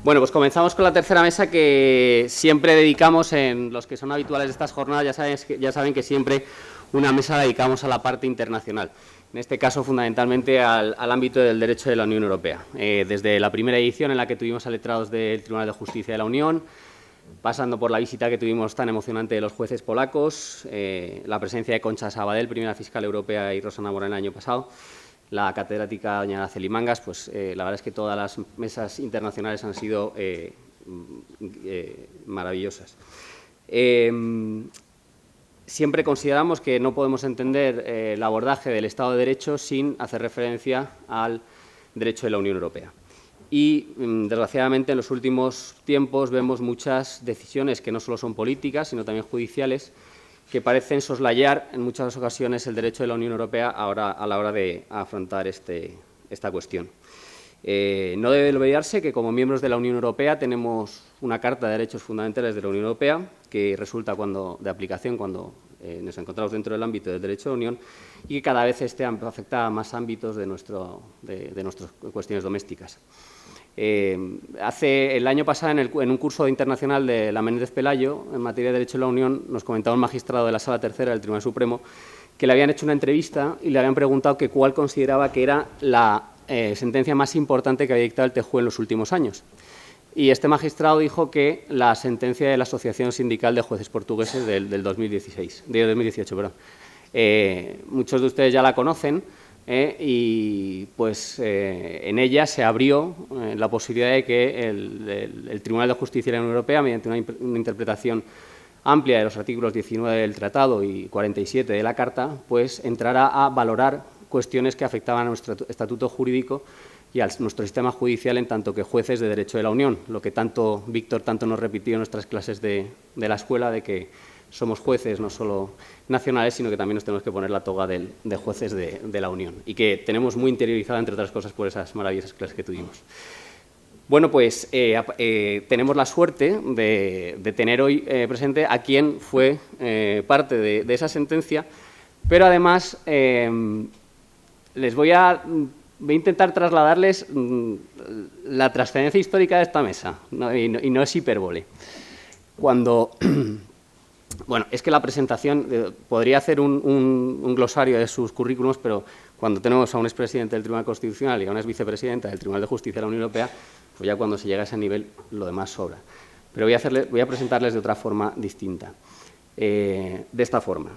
Bueno, pues comenzamos con la tercera mesa que siempre dedicamos, en los que son habituales de estas jornadas, ya saben que siempre una mesa la dedicamos a la parte internacional. En este caso, fundamentalmente, al ámbito del derecho de la Unión Europea. Desde la primera edición, en la que tuvimos a letrados del Tribunal de Justicia de la Unión, pasando por la visita que tuvimos tan emocionante de los jueces polacos, la presencia de Concha Sabadell, primera fiscal europea, y Rosana Morán el año pasado, la catedrática doña Araceli Mangas, pues la verdad es que todas las mesas internacionales han sido maravillosas. Siempre consideramos que no podemos entender el abordaje del Estado de Derecho sin hacer referencia al derecho de la Unión Europea. Y, desgraciadamente, en los últimos tiempos vemos muchas decisiones que no solo son políticas, sino también judiciales, que parecen soslayar en muchas ocasiones el derecho de la Unión Europea ahora, a la hora de afrontar esta cuestión. No debe olvidarse que, como miembros de la Unión Europea, tenemos una Carta de Derechos Fundamentales de la Unión Europea, que resulta de aplicación cuando nos encontramos dentro del ámbito del derecho de la Unión, y que cada vez afecta a más ámbitos de nuestras cuestiones domésticas. El año pasado, en un curso internacional de la Menéndez Pelayo, en materia de Derecho de la Unión, nos comentaba un magistrado de la Sala Tercera del Tribunal Supremo que le habían hecho una entrevista y le habían preguntado que cuál consideraba que era la sentencia más importante que había dictado el TJUE en los últimos años. Y este magistrado dijo que la sentencia de la Asociación Sindical de Jueces Portugueses del 2018. Muchos de ustedes ya la conocen. Y pues en ella se abrió la posibilidad de que el Tribunal de Justicia de la Unión Europea, mediante una interpretación amplia de los artículos 19 del Tratado y 47 de la Carta, pues entrara a valorar cuestiones que afectaban a nuestro estatuto jurídico y a nuestro sistema judicial en tanto que jueces de derecho de la Unión, lo que Víctor tanto nos repitió en nuestras clases de la escuela, de que somos jueces no solo nacionales, sino que también nos tenemos que poner la toga de jueces de la Unión, y que tenemos muy interiorizada, entre otras cosas, por esas maravillosas clases que tuvimos. Bueno, pues tenemos la suerte de tener hoy presente a quien fue parte de esa sentencia, pero además voy a intentar trasladarles la trascendencia histórica de esta mesa, y no es hipérbole. Bueno, es que la presentación, podría hacer un glosario de sus currículums, pero cuando tenemos a un expresidente del Tribunal Constitucional y a una exvicepresidenta del Tribunal de Justicia de la Unión Europea, pues ya cuando se llega a ese nivel lo demás sobra. Pero voy a presentarles de otra forma distinta. De esta forma.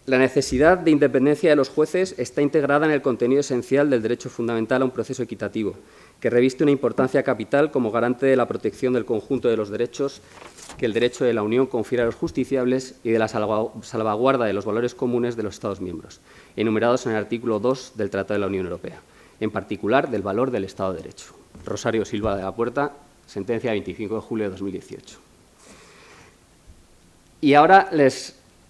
La necesidad de independencia de los jueces está integrada en el contenido esencial del derecho fundamental a un proceso equitativo, que reviste una importancia capital como garante de la protección del conjunto de los derechos que el derecho de la Unión confiere a los justiciables y de la salvaguarda de los valores comunes de los Estados miembros, enumerados en el artículo 2 del Tratado de la Unión Europea, en particular del valor del Estado de Derecho. Rosario Silva de la Puerta, sentencia 25 de julio de 2018. Y ahora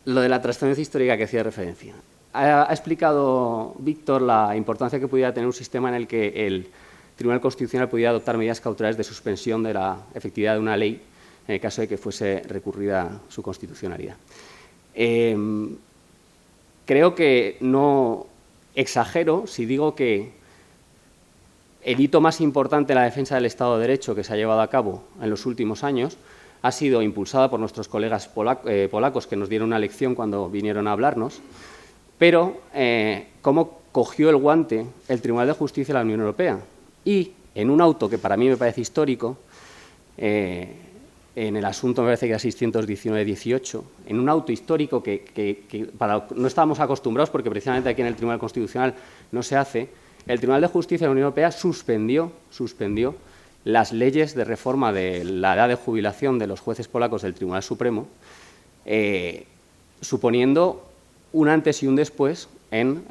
lo de la trascendencia histórica que hacía referencia. Ha explicado Víctor la importancia que pudiera tener un sistema en el que el Tribunal Constitucional pudiera adoptar medidas cautelares de suspensión de la efectividad de una ley en el caso de que fuese recurrida su constitucionalidad. Creo que no exagero si digo que el hito más importante en la defensa del Estado de Derecho que se ha llevado a cabo en los últimos años ha sido impulsada por nuestros colegas polacos, que nos dieron una lección cuando vinieron a hablarnos, pero cómo cogió el guante el Tribunal de Justicia de la Unión Europea. Y en un auto que para mí me parece histórico, en el asunto me parece que era 619-18, en un auto histórico que no estábamos acostumbrados, porque precisamente aquí en el Tribunal Constitucional no se hace, el Tribunal de Justicia de la Unión Europea suspendió las leyes de reforma de la edad de jubilación de los jueces polacos del Tribunal Supremo, suponiendo un antes y un después en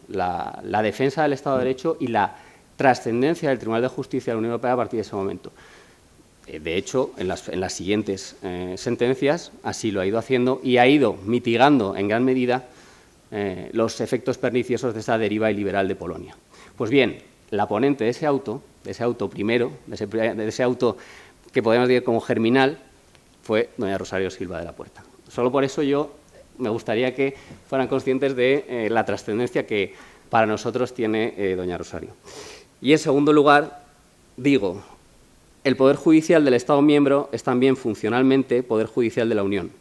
la defensa del Estado de Derecho y la trascendencia del Tribunal de Justicia de la Unión Europea a partir de ese momento. De hecho, en las siguientes sentencias así lo ha ido haciendo y ha ido mitigando en gran medida los efectos perniciosos de esa deriva iliberal de Polonia. Pues bien, la ponente de ese auto primero, de ese auto que podemos decir como germinal, fue doña Rosario Silva de la Puerta. Solo por eso me gustaría que fueran conscientes de la trascendencia que para nosotros tiene doña Rosario. Y, en segundo lugar, digo, el Poder Judicial del Estado miembro es también funcionalmente Poder Judicial de la Unión,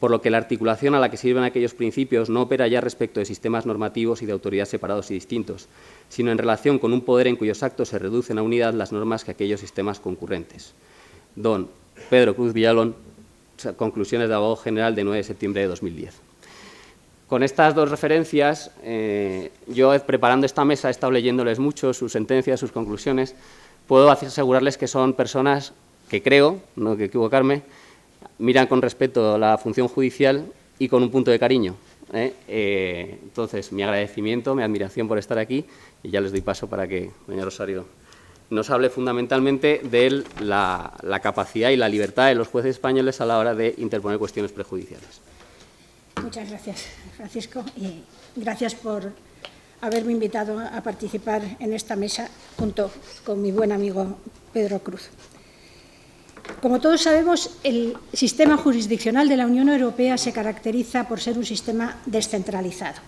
por lo que la articulación a la que sirven aquellos principios no opera ya respecto de sistemas normativos y de autoridad separados y distintos, sino en relación con un poder en cuyos actos se reducen a unidad las normas que aquellos sistemas concurrentes. Don Pedro Cruz Villalón, conclusiones de abogado general de 9 de septiembre de 2010. Con estas dos referencias, yo preparando esta mesa he estado leyéndoles mucho sus sentencias, sus conclusiones. Puedo asegurarles que son personas que creo, no hay que equivocarme, miran con respeto la función judicial y con un punto de cariño. Entonces, mi agradecimiento, mi admiración por estar aquí, y ya les doy paso para que doña Rosario nos hable fundamentalmente de la capacidad y la libertad de los jueces españoles a la hora de interponer cuestiones prejudiciales. Muchas gracias, Francisco, y gracias por haberme invitado a participar en esta mesa junto con mi buen amigo Pedro Cruz. Como todos sabemos, el sistema jurisdiccional de la Unión Europea se caracteriza por ser un sistema descentralizado,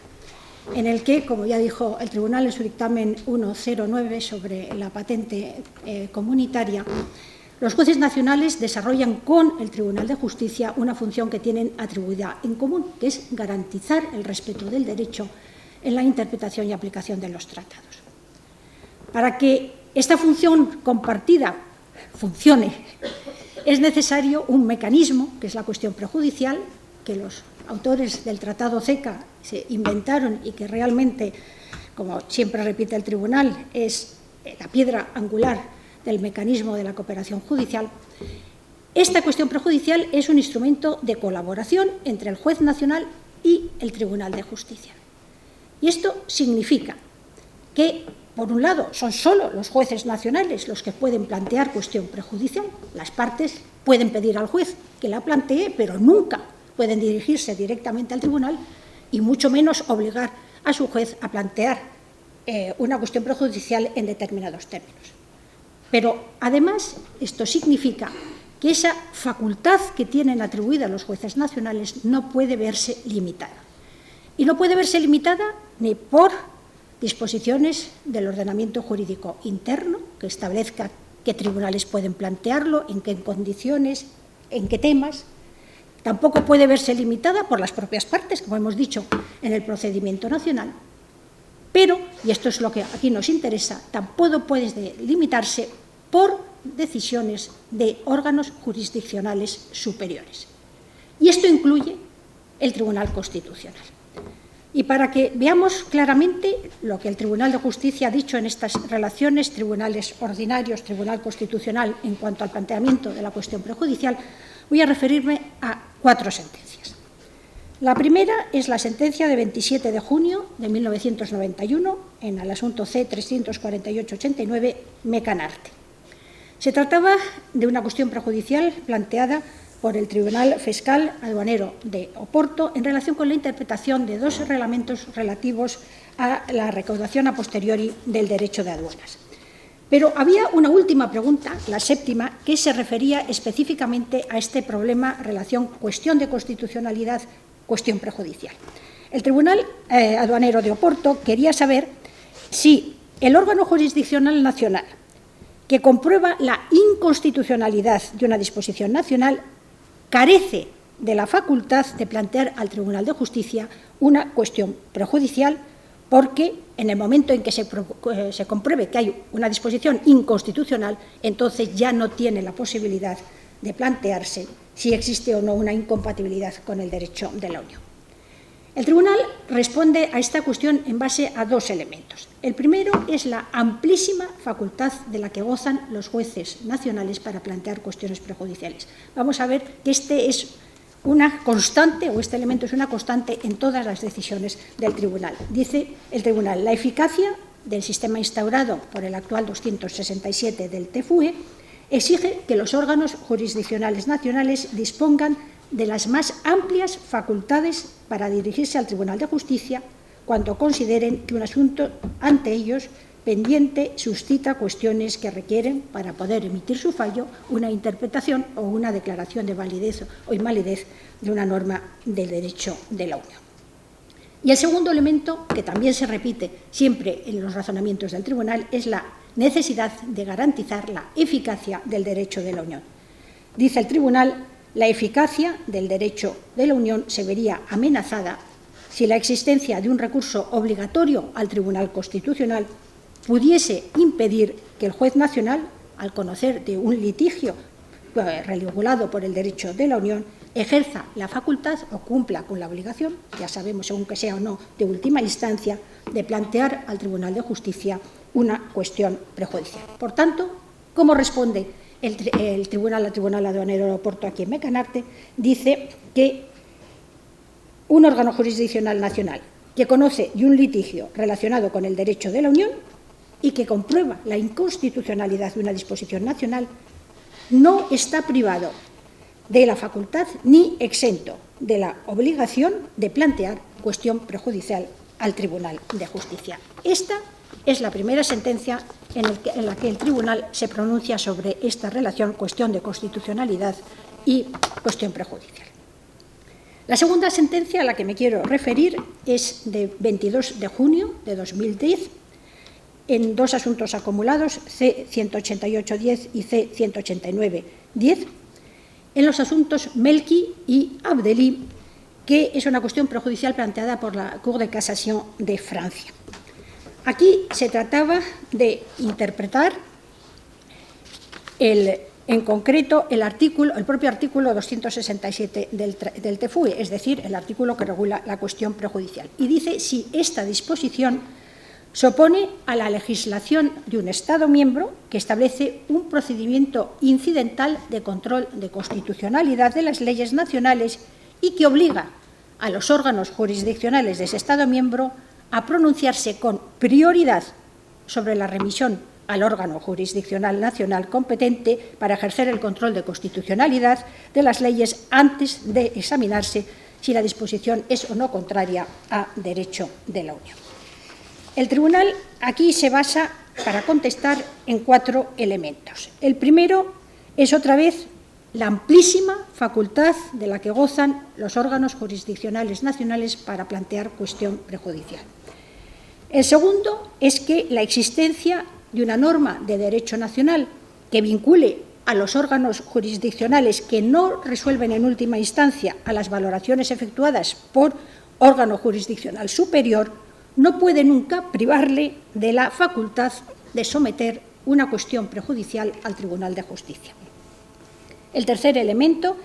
en el que, como ya dijo el Tribunal en su dictamen 109 sobre la patente comunitaria, los jueces nacionales desarrollan con el Tribunal de Justicia una función que tienen atribuida en común, que es garantizar el respeto del derecho en la interpretación y aplicación de los tratados. Para que esta función compartida funcione, es necesario un mecanismo, que es la cuestión prejudicial, que los autores del Tratado CECA se inventaron y que realmente, como siempre repite el Tribunal, es la piedra angular del mecanismo de la cooperación judicial. Esta cuestión prejudicial es un instrumento de colaboración entre el juez nacional y el Tribunal de Justicia. Y esto significa que, por un lado, son solo los jueces nacionales los que pueden plantear cuestión prejudicial. Las partes pueden pedir al juez que la plantee, pero nunca pueden dirigirse directamente al tribunal y mucho menos obligar a su juez a plantear una cuestión prejudicial en determinados términos. Pero, además, esto significa que esa facultad que tienen atribuida los jueces nacionales no puede verse limitada. Y no puede verse limitada ni por disposiciones del ordenamiento jurídico interno, que establezca qué tribunales pueden plantearlo, en qué condiciones, en qué temas. Tampoco puede verse limitada por las propias partes, como hemos dicho, en el procedimiento nacional. Pero, y esto es lo que aquí nos interesa, tampoco puede limitarse por decisiones de órganos jurisdiccionales superiores. Y esto incluye el Tribunal Constitucional. Y para que veamos claramente lo que el Tribunal de Justicia ha dicho en estas relaciones, tribunales ordinarios, Tribunal Constitucional, en cuanto al planteamiento de la cuestión prejudicial, voy a referirme a 4 sentencias. La primera es la sentencia de 27 de junio de 1991 en el asunto C-348-89 Mecanarte. Se trataba de una cuestión prejudicial planteada por el Tribunal Fiscal Aduanero de Oporto en relación con la interpretación de 2 reglamentos relativos a la recaudación a posteriori del derecho de aduanas. Pero había una última pregunta, la séptima, que se refería específicamente a este problema, relación cuestión de constitucionalidad, cuestión prejudicial. El Tribunal Aduanero de Oporto quería saber si el órgano jurisdiccional nacional que comprueba la inconstitucionalidad de una disposición nacional carece de la facultad de plantear al Tribunal de Justicia una cuestión prejudicial, porque en el momento en que se compruebe que hay una disposición inconstitucional, entonces ya no tiene la posibilidad de plantearse si existe o no una incompatibilidad con el derecho de la Unión. El Tribunal responde a esta cuestión en base a 2 elementos. El primero es la amplísima facultad de la que gozan los jueces nacionales para plantear cuestiones prejudiciales. Vamos a ver que este elemento es una constante en todas las decisiones del Tribunal. Dice el Tribunal: la eficacia del sistema instaurado por el actual 267 del TFUE exige que los órganos jurisdiccionales nacionales dispongan de las más amplias facultades para dirigirse al Tribunal de Justicia cuando consideren que un asunto ante ellos pendiente suscita cuestiones que requieren, para poder emitir su fallo, una interpretación o una declaración de validez o invalidez de una norma del derecho de la Unión. Y el segundo elemento, que también se repite siempre en los razonamientos del Tribunal, es la necesidad de garantizar la eficacia del derecho de la Unión. Dice el Tribunal, la eficacia del derecho de la Unión se vería amenazada si la existencia de un recurso obligatorio al Tribunal Constitucional pudiese impedir que el juez nacional, al conocer de un litigio regulado por el derecho de la Unión, ejerza la facultad o cumpla con la obligación, ya sabemos, según que sea o no, de última instancia, de plantear al Tribunal de Justicia una cuestión prejudicial. Por tanto, ¿cómo responde el Tribunal Aduanero Aeroporto aquí en Mecanarte? Dice que un órgano jurisdiccional nacional que conoce de un litigio relacionado con el derecho de la Unión y que comprueba la inconstitucionalidad de una disposición nacional no está privado de la facultad ni exento de la obligación de plantear cuestión prejudicial al Tribunal de Justicia. Esta es la primera sentencia en la que el Tribunal se pronuncia sobre esta relación, cuestión de constitucionalidad y cuestión prejudicial. La segunda sentencia a la que me quiero referir es de 22 de junio de 2010, en dos asuntos acumulados, C-188-10 y C-189-10, en los asuntos Melki y Abdelí, que es una cuestión prejudicial planteada por la Cour de Casación de Francia. Aquí se trataba de interpretar en concreto el propio artículo 267 del TFUE, es decir, el artículo que regula la cuestión prejudicial. Y dice si esta disposición se opone a la legislación de un Estado miembro que establece un procedimiento incidental de control de constitucionalidad de las leyes nacionales y que obliga a los órganos jurisdiccionales de ese Estado miembro a pronunciarse con prioridad sobre la remisión al órgano jurisdiccional nacional competente para ejercer el control de constitucionalidad de las leyes antes de examinarse si la disposición es o no contraria a derecho de la Unión. El Tribunal aquí se basa para contestar en 4 elementos. El primero es otra vez la amplísima facultad de la que gozan los órganos jurisdiccionales nacionales para plantear cuestión prejudicial. El segundo es que la existencia de una norma de derecho nacional que vincule a los órganos jurisdiccionales que no resuelven en última instancia a las valoraciones efectuadas por órgano jurisdiccional superior no puede nunca privarle de la facultad de someter una cuestión prejudicial al Tribunal de Justicia. El tercer elemento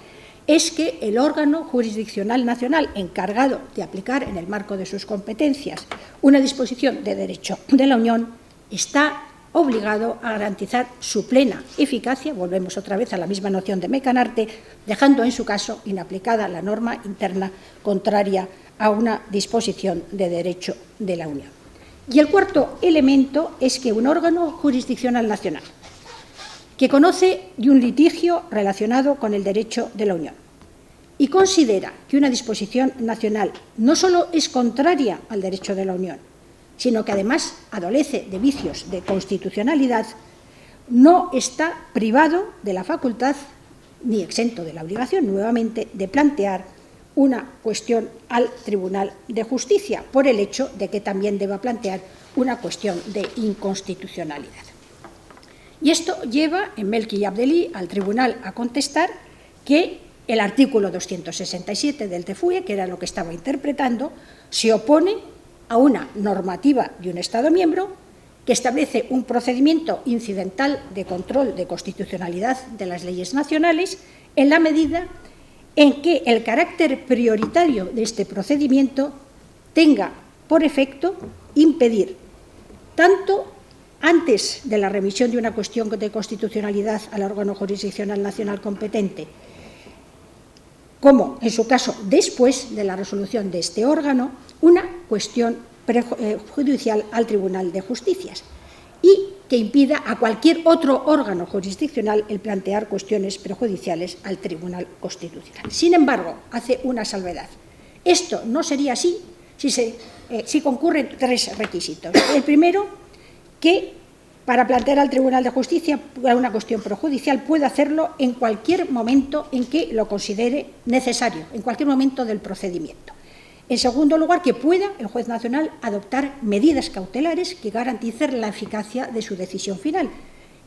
es que el órgano jurisdiccional nacional encargado de aplicar en el marco de sus competencias una disposición de derecho de la Unión está obligado a garantizar su plena eficacia, volvemos otra vez a la misma noción de Mecanarte, dejando en su caso inaplicada la norma interna contraria a una disposición de derecho de la Unión. Y el cuarto elemento es que un órgano jurisdiccional nacional que conoce de un litigio relacionado con el derecho de la Unión y considera que una disposición nacional no solo es contraria al derecho de la Unión, sino que además adolece de vicios de constitucionalidad, no está privado de la facultad ni exento de la obligación, nuevamente, de plantear una cuestión al Tribunal de Justicia, por el hecho de que también deba plantear una cuestión de inconstitucionalidad. Y esto lleva, en Melki y Abdelí, al Tribunal a contestar que el artículo 267 del TFUE, que era lo que estaba interpretando, se opone a una normativa de un Estado miembro que establece un procedimiento incidental de control de constitucionalidad de las leyes nacionales en la medida en que el carácter prioritario de este procedimiento tenga por efecto impedir tanto antes de la remisión de una cuestión de constitucionalidad al órgano jurisdiccional nacional competente, como, en su caso, después de la resolución de este órgano, una cuestión judicial al Tribunal de Justicia y que impida a cualquier otro órgano jurisdiccional el plantear cuestiones prejudiciales al Tribunal Constitucional. Sin embargo, hace una salvedad. Esto no sería así si concurren 3 requisitos. El primero, que para plantear al Tribunal de Justicia una cuestión prejudicial puede hacerlo en cualquier momento en que lo considere necesario, en cualquier momento del procedimiento. En segundo lugar, que pueda el juez nacional adoptar medidas cautelares que garanticen la eficacia de su decisión final.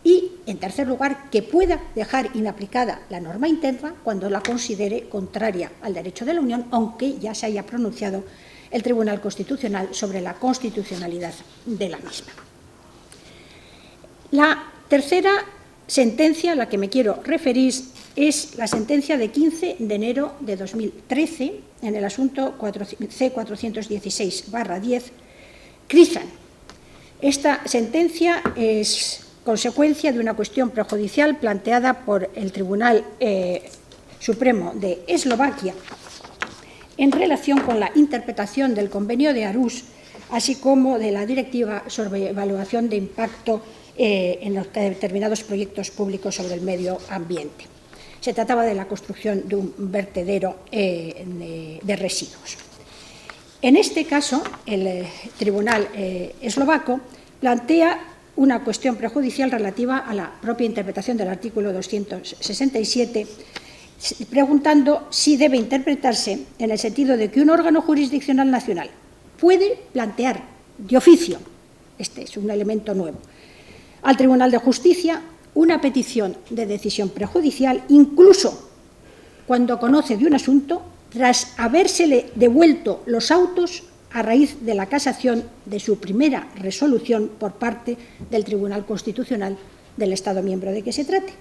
Y, en tercer lugar, que pueda dejar inaplicada la norma interna cuando la considere contraria al derecho de la Unión, aunque ya se haya pronunciado el Tribunal Constitucional sobre la constitucionalidad de la misma. La tercera sentencia a la que me quiero referir es la sentencia de 15 de enero de 2013 en el asunto C-416/10 Crizan. Esta sentencia es consecuencia de una cuestión prejudicial planteada por el Tribunal Supremo de Eslovaquia en relación con la interpretación del Convenio de Aarhus, así como de la Directiva sobre evaluación de impacto en los determinados proyectos públicos sobre el medio ambiente. Se trataba de la construcción de un vertedero de residuos. En este caso, el Tribunal eslovaco plantea una cuestión prejudicial relativa a la propia interpretación del artículo 267, preguntando si debe interpretarse en el sentido de que un órgano jurisdiccional nacional puede plantear de oficio, este es un elemento nuevo, al Tribunal de Justicia una petición de decisión prejudicial, incluso cuando conoce de un asunto tras habérsele devuelto los autos a raíz de la casación de su primera resolución por parte del Tribunal Constitucional del Estado miembro de que se trate,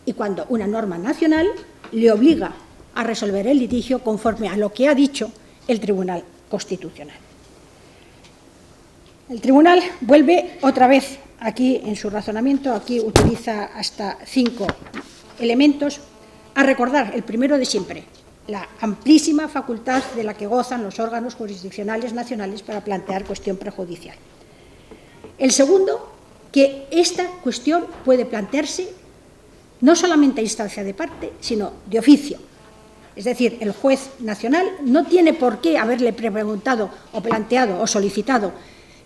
y cuando una norma nacional le obliga a resolver el litigio conforme a lo que ha dicho el Tribunal Constitucional. El Tribunal vuelve otra vez aquí en su razonamiento, aquí utiliza hasta 5 elementos, a recordar el primero de siempre, la amplísima facultad de la que gozan los órganos jurisdiccionales nacionales para plantear cuestión prejudicial. El segundo, que esta cuestión puede plantearse no solamente a instancia de parte, sino de oficio. Es decir, el juez nacional no tiene por qué haberle preguntado o planteado o solicitado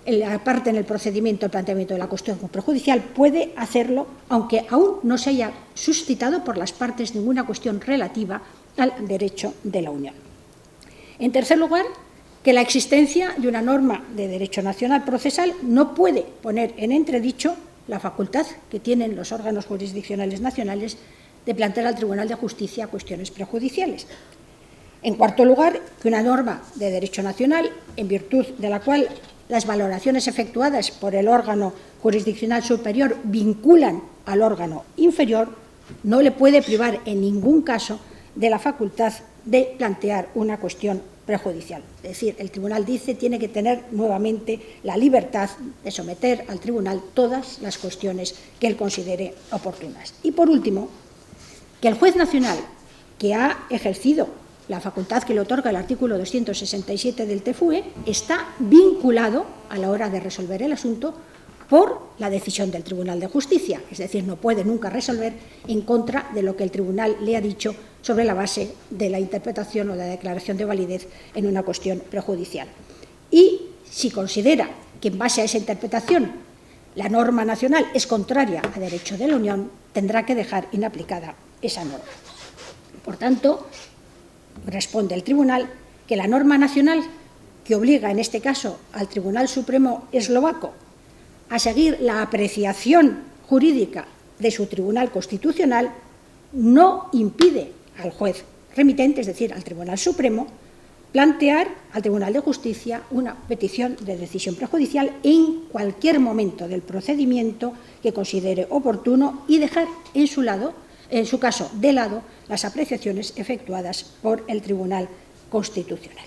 la parte en el procedimiento, el planteamiento de la cuestión prejudicial, puede hacerlo aunque aún no se haya suscitado por las partes ninguna cuestión relativa al derecho de la Unión. En tercer lugar, que la existencia de una norma de derecho nacional procesal no puede poner en entredicho la facultad que tienen los órganos jurisdiccionales nacionales de plantear al Tribunal de Justicia cuestiones prejudiciales. En cuarto lugar, que una norma de derecho nacional, en virtud de la cual las valoraciones efectuadas por el órgano jurisdiccional superior vinculan al órgano inferior, no le puede privar en ningún caso de la facultad de plantear una cuestión prejudicial. Es decir, el tribunal dice tiene que tener nuevamente la libertad de someter al tribunal todas las cuestiones que él considere oportunas. Y por último, que el juez nacional que ha ejercido la facultad que le otorga el artículo 267 del TFUE está vinculado a la hora de resolver el asunto por la decisión del Tribunal de Justicia, es decir, no puede nunca resolver en contra de lo que el tribunal le ha dicho sobre la base de la interpretación o de la declaración de validez en una cuestión prejudicial. Y si considera que en base a esa interpretación la norma nacional es contraria al derecho de la Unión, tendrá que dejar inaplicada esa norma. Por tanto, responde el tribunal que la norma nacional que obliga en este caso al Tribunal Supremo eslovaco a seguir la apreciación jurídica de su Tribunal Constitucional no impide al juez remitente, es decir, al Tribunal Supremo, plantear al Tribunal de Justicia una petición de decisión prejudicial en cualquier momento del procedimiento que considere oportuno y dejar en su caso de lado las apreciaciones efectuadas por el Tribunal Constitucional.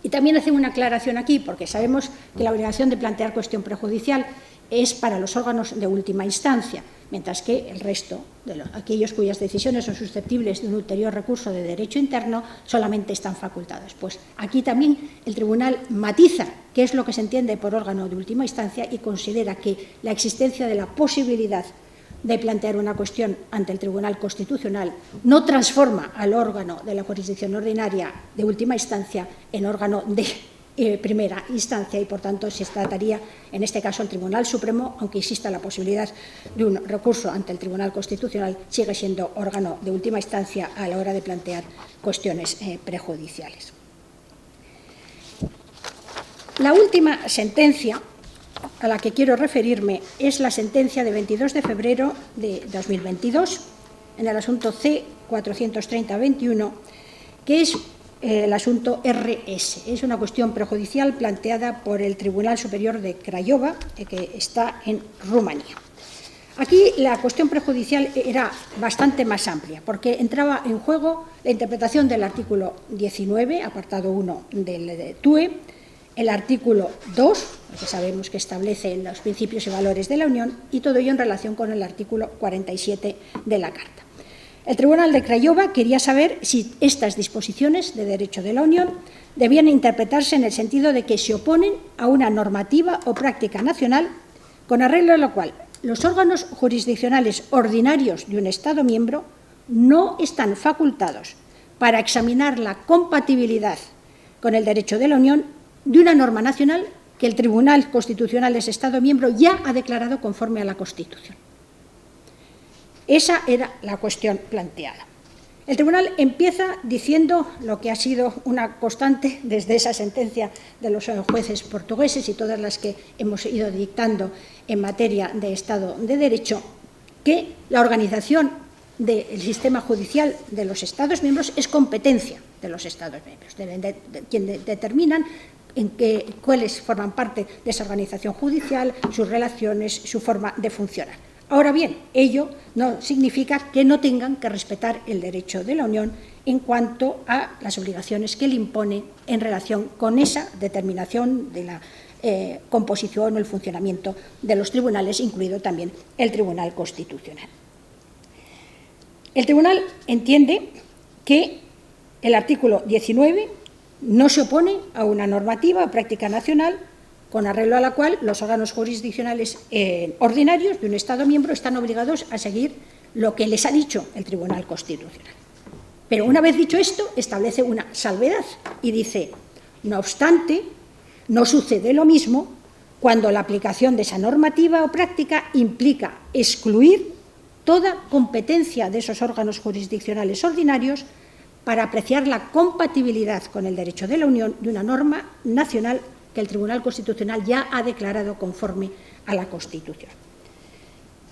Y también hacemos una aclaración aquí, porque sabemos que la obligación de plantear cuestión prejudicial es para los órganos de última instancia, mientras que el resto de aquellos cuyas decisiones son susceptibles de un ulterior recurso de derecho interno solamente están facultados. Pues aquí también el tribunal matiza qué es lo que se entiende por órgano de última instancia y considera que la existencia de la posibilidad de plantear una cuestión ante el Tribunal Constitucional no transforma al órgano de la jurisdicción ordinaria de última instancia en órgano de primera instancia y, por tanto, se trataría, en este caso, el Tribunal Supremo, aunque exista la posibilidad de un recurso ante el Tribunal Constitucional, sigue siendo órgano de última instancia a la hora de plantear cuestiones prejudiciales. La última sentencia a la que quiero referirme es la sentencia de 22 de febrero de 2022 en el asunto C-430-21, que es el asunto RS. Es una cuestión prejudicial planteada por el Tribunal Superior de Craiova, que está en Rumanía. Aquí la cuestión prejudicial era bastante más amplia, porque entraba en juego la interpretación del artículo 19, apartado 1 del TUE, el artículo 2, que sabemos que establece los principios y valores de la Unión, y todo ello en relación con el artículo 47 de la Carta. El Tribunal de Craiova quería saber si estas disposiciones de derecho de la Unión debían interpretarse en el sentido de que se oponen a una normativa o práctica nacional, con arreglo a lo cual los órganos jurisdiccionales ordinarios de un Estado miembro no están facultados para examinar la compatibilidad con el derecho de la Unión de una norma nacional que el Tribunal Constitucional de ese Estado miembro ya ha declarado conforme a la Constitución. Esa era la cuestión planteada. El Tribunal empieza diciendo lo que ha sido una constante desde esa sentencia de los jueces portugueses y todas las que hemos ido dictando en materia de Estado de Derecho, que la organización del sistema judicial de los Estados miembros es competencia de los Estados miembros, quienes determinan cuáles forman parte de esa organización judicial, sus relaciones, su forma de funcionar. Ahora bien, ello no significa que no tengan que respetar el derecho de la Unión en cuanto a las obligaciones que le impone en relación con esa determinación de la composición o el funcionamiento de los tribunales, incluido también el Tribunal Constitucional. El Tribunal entiende que el artículo 19 no se opone a una normativa o práctica nacional con arreglo a la cual los órganos jurisdiccionales ordinarios de un Estado miembro están obligados a seguir lo que les ha dicho el Tribunal Constitucional. Pero una vez dicho esto, establece una salvedad y dice, no obstante, no sucede lo mismo cuando la aplicación de esa normativa o práctica implica excluir toda competencia de esos órganos jurisdiccionales ordinarios para apreciar la compatibilidad con el derecho de la Unión de una norma nacional que el Tribunal Constitucional ya ha declarado conforme a la Constitución.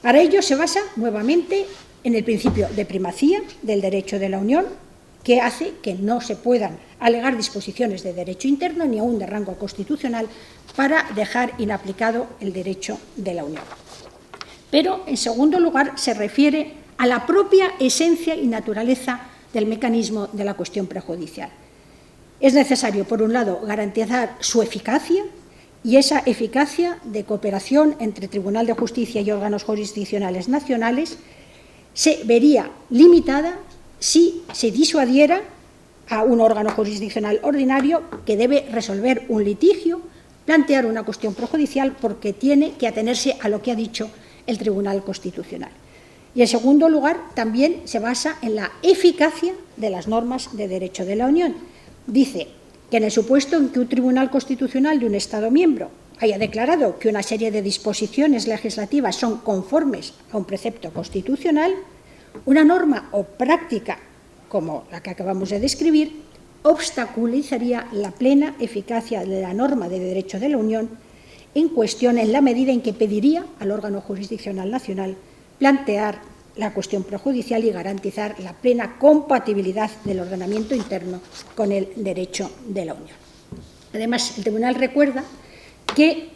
Para ello se basa nuevamente en el principio de primacía del derecho de la Unión, que hace que no se puedan alegar disposiciones de derecho interno ni aún de rango constitucional para dejar inaplicado el derecho de la Unión. Pero, en segundo lugar, se refiere a la propia esencia y naturaleza del mecanismo de la cuestión prejudicial. Es necesario, por un lado, garantizar su eficacia, y esa eficacia de cooperación entre Tribunal de Justicia y órganos jurisdiccionales nacionales se vería limitada si se disuadiera a un órgano jurisdiccional ordinario que debe resolver un litigio, plantear una cuestión prejudicial porque tiene que atenerse a lo que ha dicho el Tribunal Constitucional. Y, en segundo lugar, también se basa en la eficacia de las normas de derecho de la Unión. Dice que en el supuesto en que un Tribunal Constitucional de un Estado miembro haya declarado que una serie de disposiciones legislativas son conformes a un precepto constitucional, una norma o práctica como la que acabamos de describir obstaculizaría la plena eficacia de la norma de derecho de la Unión en cuestión en la medida en que pediría al órgano jurisdiccional nacional plantear la cuestión prejudicial y garantizar la plena compatibilidad del ordenamiento interno con el derecho de la Unión. Además, el Tribunal recuerda que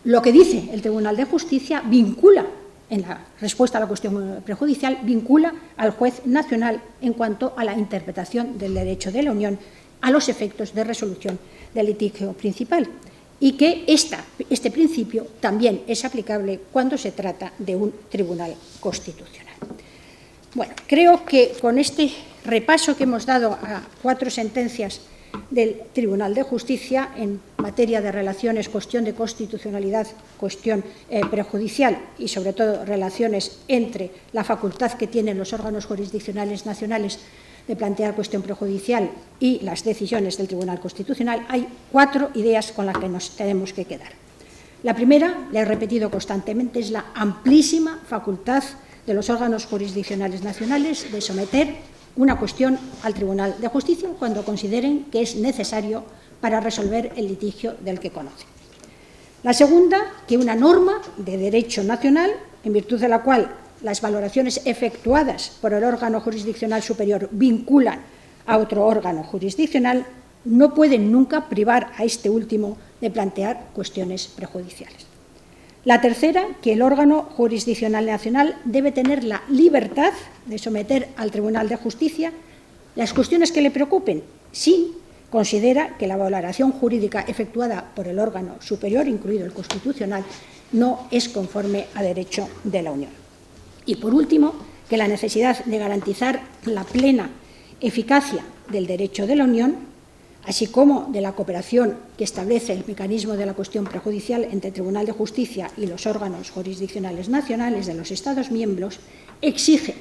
lo que dice el Tribunal de Justicia vincula, en la respuesta a la cuestión prejudicial, vincula al juez nacional en cuanto a la interpretación del derecho de la Unión a los efectos de resolución del litigio principal y que este principio también es aplicable cuando se trata de un tribunal constitucional. Bueno, creo que con este repaso que hemos dado a 4 sentencias del Tribunal de Justicia en materia de relaciones, cuestión de constitucionalidad, cuestión prejudicial y, sobre todo, relaciones entre la facultad que tienen los órganos jurisdiccionales nacionales de plantear cuestión prejudicial y las decisiones del Tribunal Constitucional, hay 4 ideas con las que nos tenemos que quedar. La primera, le he repetido constantemente, es la amplísima facultad de los órganos jurisdiccionales nacionales de someter una cuestión al Tribunal de Justicia cuando consideren que es necesario para resolver el litigio del que conoce. La segunda, que una norma de derecho nacional, en virtud de la cual las valoraciones efectuadas por el órgano jurisdiccional superior vinculan a otro órgano jurisdiccional, no pueden nunca privar a este último de plantear cuestiones prejudiciales. La tercera, que el órgano jurisdiccional nacional debe tener la libertad de someter al Tribunal de Justicia las cuestiones que le preocupen, si considera que la valoración jurídica efectuada por el órgano superior, incluido el constitucional, no es conforme a derecho de la Unión. Y, por último, que la necesidad de garantizar la plena eficacia del derecho de la Unión, así como de la cooperación que establece el mecanismo de la cuestión prejudicial entre el Tribunal de Justicia y los órganos jurisdiccionales nacionales de los Estados miembros, exige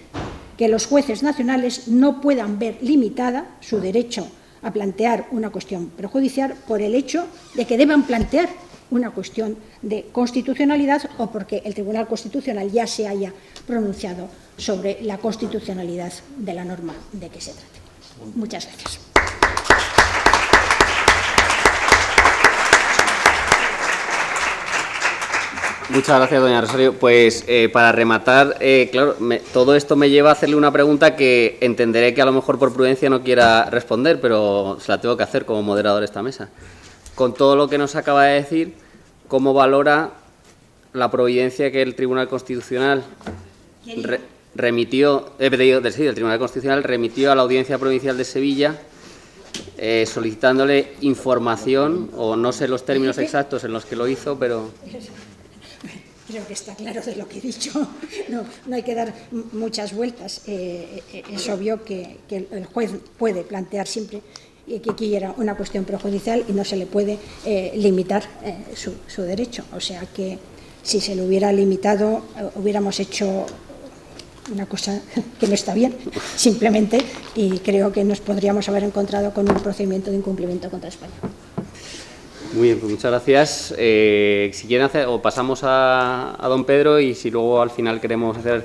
que los jueces nacionales no puedan ver limitada su derecho a plantear una cuestión prejudicial por el hecho de que deban plantear una cuestión de constitucionalidad o porque el Tribunal Constitucional ya se haya pronunciado sobre la constitucionalidad de la norma de que se trate. Muchas gracias. Muchas gracias, doña Rosario. Pues para rematar, claro, todo esto me lleva a hacerle una pregunta que entenderé que a lo mejor por prudencia no quiera responder, pero se la tengo que hacer como moderador de esta mesa. Con todo lo que nos acaba de decir, ¿cómo valora la providencia que el Tribunal Constitucional remitió a la Audiencia Provincial de Sevilla solicitándole información, o no sé los términos exactos en los que lo hizo, pero... Creo que está claro de lo que he dicho. No hay que dar muchas vueltas. Es obvio que el juez puede plantear siempre que quiera una cuestión prejudicial y no se le puede limitar su derecho. O sea que si se lo hubiera limitado, hubiéramos hecho una cosa que no está bien, simplemente, y creo que nos podríamos haber encontrado con un procedimiento de incumplimiento contra España. Muy bien, pues muchas gracias. Si quieren hacer, o pasamos a don Pedro, y si luego al final queremos hacer...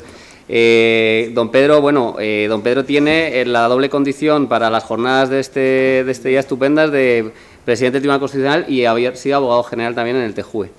don Pedro, don Pedro tiene la doble condición para las jornadas de este día estupendas de presidente del Tribunal Constitucional y haber sido abogado general también en el TJUE.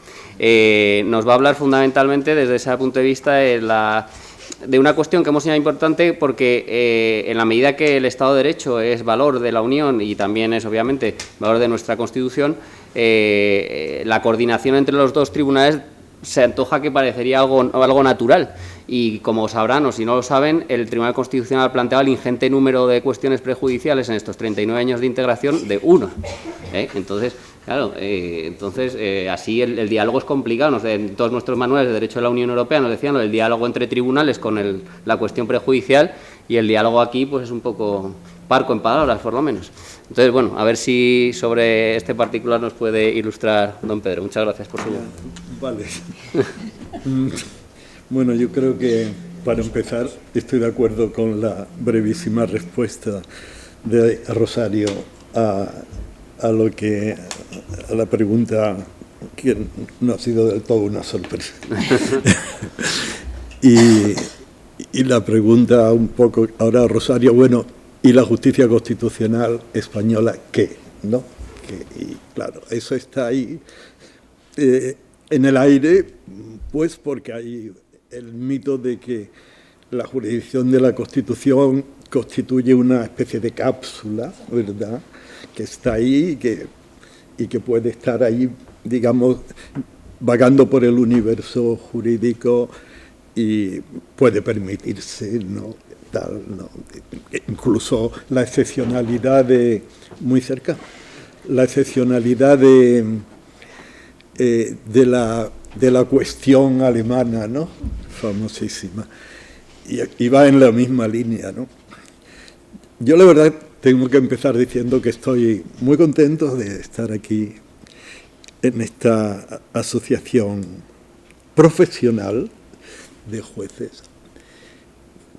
Nos va a hablar fundamentalmente desde ese punto de vista de una cuestión que hemos señalado importante, porque en la medida que el Estado de Derecho es valor de la Unión y también es obviamente valor de nuestra Constitución, la coordinación entre los dos tribunales se antoja que parecería algo natural. Y como sabrán, o si no lo saben, el Tribunal Constitucional ha planteado el ingente número de cuestiones prejudiciales en estos 39 años de integración de uno. Entonces, claro, así el diálogo es complicado. En todos nuestros manuales de Derecho de la Unión Europea nos decían el diálogo entre tribunales con la cuestión prejudicial, y el diálogo aquí pues es un poco parco en palabras, por lo menos. Entonces, bueno, a ver si sobre este particular nos puede ilustrar don Pedro. Muchas gracias por su... Vale. Bueno, yo creo que, para empezar, estoy de acuerdo con la brevísima respuesta de Rosario a la pregunta, que no ha sido del todo una sorpresa. y la pregunta un poco ahora, Rosario, bueno, ¿y la justicia constitucional española qué? ¿No? Y claro, eso está ahí en el aire, pues porque hay el mito de que la jurisdicción de la Constitución constituye una especie de cápsula, ¿verdad?, que está ahí y que puede estar ahí, digamos, vagando por el universo jurídico y puede permitirse, ¿no?, tal, ¿no?, incluso la excepcionalidad muy cerca, la excepcionalidad de la cuestión alemana, ¿no?, famosísima, y va en la misma línea, ¿no? Yo, la verdad, tengo que empezar diciendo que estoy muy contento de estar aquí en esta asociación profesional de jueces.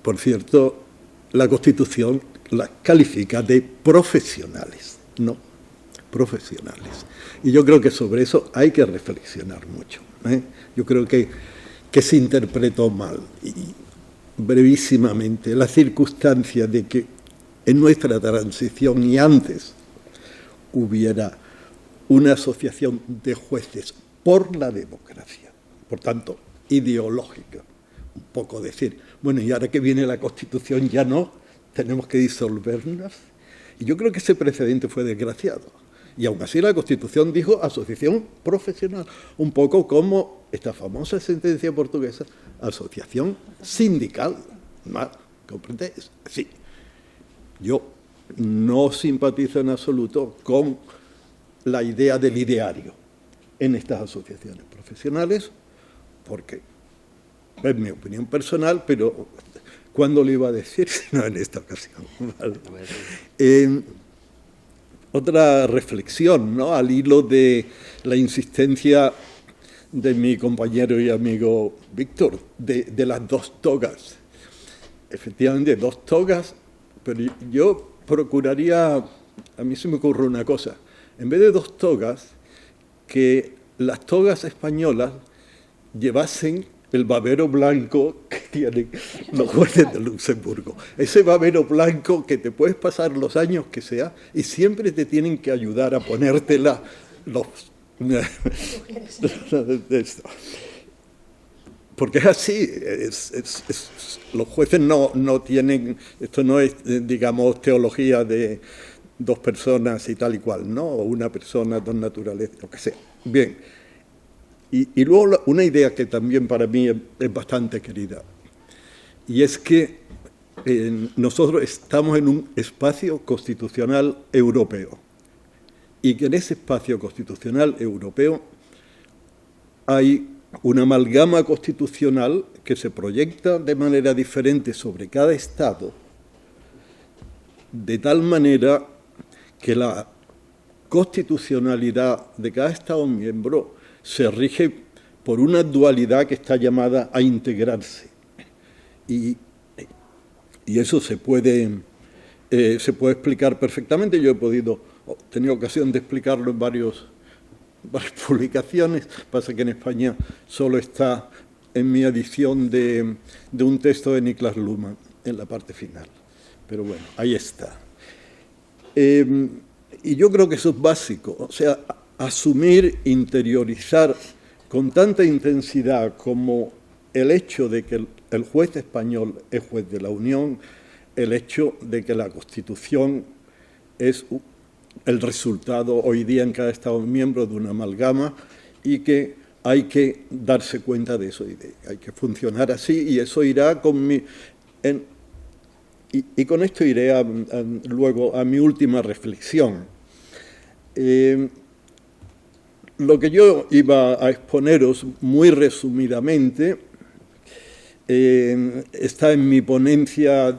Por cierto, la Constitución la califica de profesionales, ¿no?, profesionales. Y yo creo que sobre eso hay que reflexionar mucho, ¿eh? Yo creo que se interpretó mal. Y brevísimamente, la circunstancia de que en nuestra transición y antes hubiera una asociación de jueces por la democracia, por tanto, ideológica. Un poco decir, bueno, y ahora que viene la Constitución ya no, tenemos que disolvernos. Y yo creo que ese precedente fue desgraciado. Y aún así la Constitución dijo asociación profesional, un poco como esta famosa sentencia portuguesa, asociación sindical. ¿No? ¿Comprendes? Sí. Yo no simpatizo en absoluto con la idea del ideario en estas asociaciones profesionales, porque es mi opinión personal, pero ¿cuándo lo iba a decir? No en esta ocasión. ¿Vale? Otra reflexión, ¿no?, al hilo de la insistencia de mi compañero y amigo Víctor, de las dos togas. Efectivamente, dos togas, pero yo procuraría, a mí se me ocurre una cosa, en vez de dos togas, que las togas españolas llevasen el babero blanco que tienen los jueces de Luxemburgo. Ese babero blanco que te puedes pasar los años que sea y siempre te tienen que ayudar a ponértela los... Porque es así, los jueces no tienen, esto no es, digamos, teología de dos personas y tal y cual, ¿no? O una persona, dos naturalezas, lo que sea. Bien. Y luego una idea que también para mí es bastante querida, y es que nosotros estamos en un espacio constitucional europeo, y que en ese espacio constitucional europeo hay una amalgama constitucional que se proyecta de manera diferente sobre cada Estado, de tal manera que la constitucionalidad de cada Estado miembro se rige por una dualidad que está llamada a integrarse. Y eso se puede explicar perfectamente. Yo he tenido ocasión de explicarlo en varias publicaciones. Pasa que en España solo está en mi edición de un texto de Niklas Luhmann, en la parte final. Pero bueno, ahí está. Y yo creo que eso es básico. O sea, asumir, interiorizar con tanta intensidad como el hecho de que el juez español es juez de la Unión, el hecho de que la Constitución es el resultado hoy día en cada Estado miembro de una amalgama y que hay que darse cuenta de eso y hay que funcionar así, y eso irá con y con esto iré luego a mi última reflexión. Lo que yo iba a exponeros muy resumidamente está en mi ponencia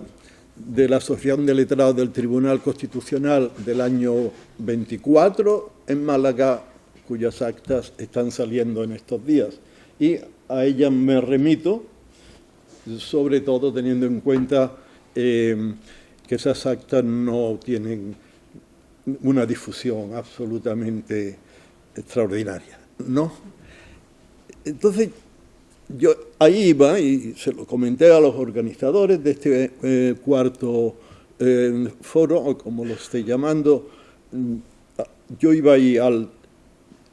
de la Asociación de Letrados del Tribunal Constitucional del año 24 en Málaga, cuyas actas están saliendo en estos días. Y a ella me remito, sobre todo teniendo en cuenta que esas actas no tienen una difusión absolutamente extraordinaria, ¿no? Entonces, yo ahí iba, y se lo comenté a los organizadores de este cuarto foro, o como lo esté llamando, yo iba ahí al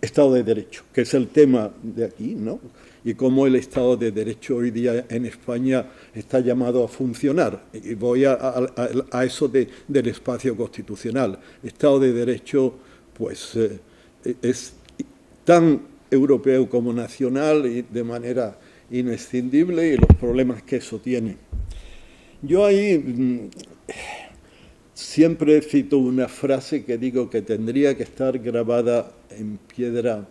Estado de Derecho, que es el tema de aquí, ¿no? Y cómo el Estado de Derecho hoy día en España está llamado a funcionar. Y voy a eso del espacio constitucional. Estado de Derecho, pues, es tan europeo como nacional y de manera inescindible, y los problemas que eso tiene. Yo ahí siempre cito una frase que digo que tendría que estar grabada en piedra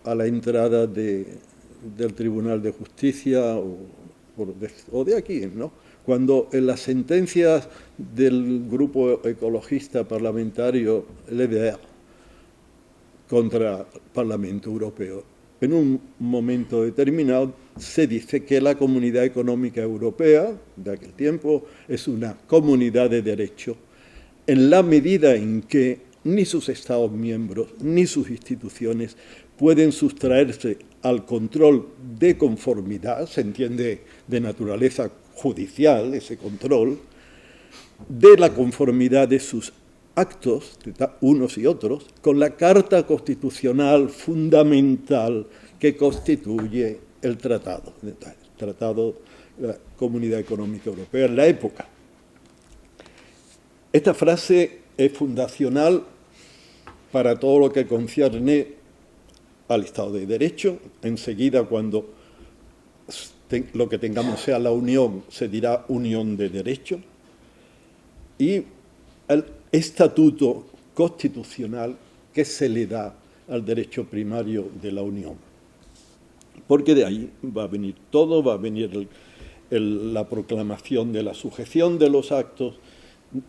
a la entrada del Tribunal de Justicia o de aquí, ¿no? Cuando en las sentencias del grupo ecologista parlamentario LDR contra el Parlamento Europeo, en un momento determinado se dice que la Comunidad Económica Europea de aquel tiempo es una comunidad de derecho en la medida en que ni sus Estados miembros ni sus instituciones pueden sustraerse al control de conformidad, se entiende de naturaleza judicial ese control, de la conformidad de sus actos, unos y otros, con la Carta Constitucional fundamental que constituye el Tratado de la Comunidad Económica Europea en la época. Esta frase es fundacional para todo lo que concierne al Estado de Derecho. Enseguida, cuando lo que tengamos sea la unión, se dirá unión de derecho. Y el estatuto constitucional que se le da al derecho primario de la Unión. Porque de ahí va a venir todo, va a venir la proclamación de la sujeción de los actos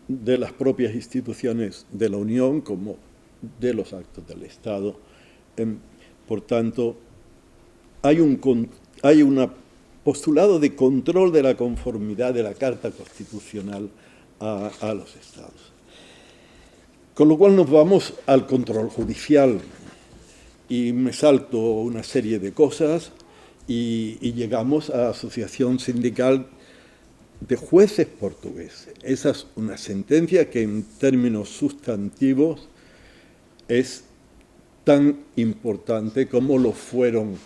de las propias instituciones de la Unión como de los actos del Estado. Por tanto, hay un postulado de control de la conformidad de la Carta Constitucional a los Estados. Con lo cual nos vamos al control judicial y me salto una serie de cosas y llegamos a la Asociación Sindical de Jueces Portugueses. Esa es una sentencia que en términos sustantivos es tan importante como lo fueron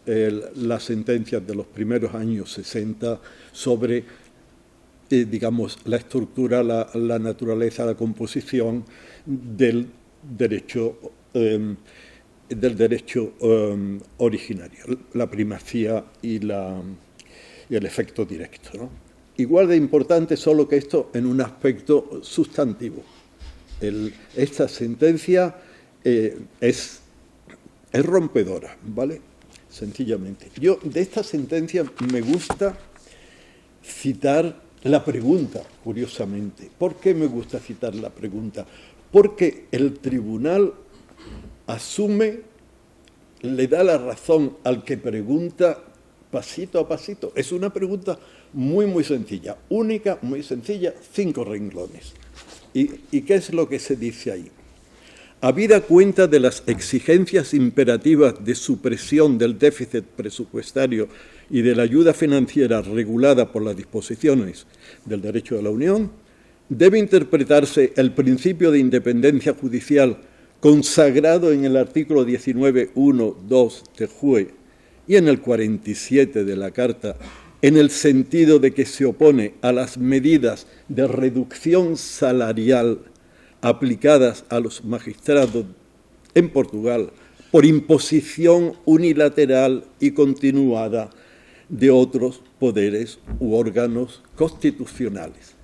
las sentencias de los primeros años 60 sobre, digamos, la estructura, la naturaleza, la composición del derecho originario, la primacía y el efecto directo, ¿no? Igual de importante, solo que esto en un aspecto sustantivo. Esta sentencia es rompedora, ¿vale? Sencillamente. Yo de esta sentencia me gusta citar la pregunta, curiosamente. ¿Por qué me gusta citar la pregunta? Porque el tribunal asume, le da la razón al que pregunta pasito a pasito. Es una pregunta muy, muy sencilla, única, muy sencilla, 5 renglones. ¿Y qué es lo que se dice ahí? Habida cuenta de las exigencias imperativas de supresión del déficit presupuestario y de la ayuda financiera regulada por las disposiciones del derecho de la Unión, debe interpretarse el principio de independencia judicial consagrado en el artículo 19.1.2 de JUE y en el 47 de la Carta, en el sentido de que se opone a las medidas de reducción salarial aplicadas a los magistrados en Portugal por imposición unilateral y continuada de otros poderes u órganos constitucionales.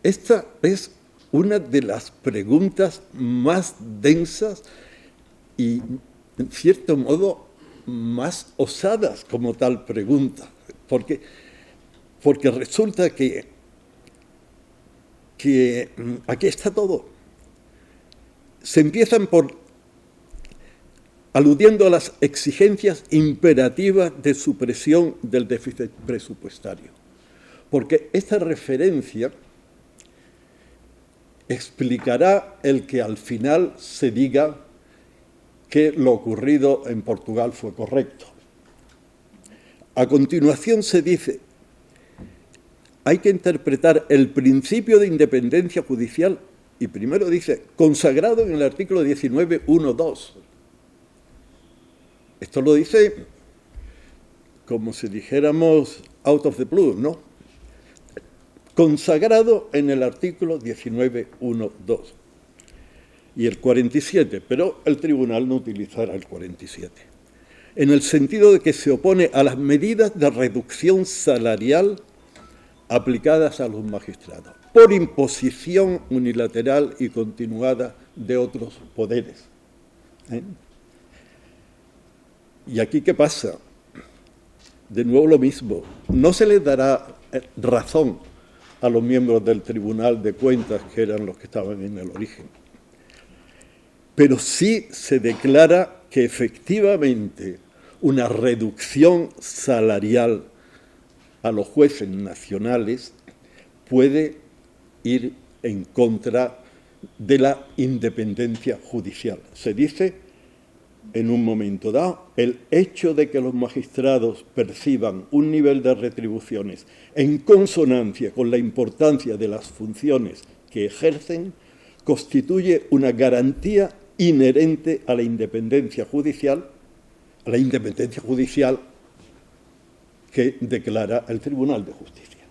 Esta es una de las preguntas más densas y, en cierto modo, más osadas como tal pregunta, porque resulta que aquí está todo. Se empiezan aludiendo a las exigencias imperativas de supresión del déficit presupuestario, porque esta referencia explicará el que al final se diga que lo ocurrido en Portugal fue correcto. A continuación se dice, hay que interpretar el principio de independencia judicial, y primero dice, consagrado en el artículo 19.1.2. Esto lo dice como si dijéramos out of the blue, ¿no? Consagrado en el artículo 19.1.2 y el 47, pero el tribunal no utilizará el 47, en el sentido de que se opone a las medidas de reducción salarial aplicadas a los magistrados por imposición unilateral y continuada de otros poderes. ¿Y aquí qué pasa? De nuevo lo mismo, no se les dará razón a los miembros del Tribunal de Cuentas, que eran los que estaban en el origen. Pero sí se declara que efectivamente una reducción salarial a los jueces nacionales puede ir en contra de la independencia judicial. Se dice, en un momento dado, el hecho de que los magistrados perciban un nivel de retribuciones en consonancia con la importancia de las funciones que ejercen constituye una garantía inherente a la independencia judicial que declara el Tribunal de Justicia.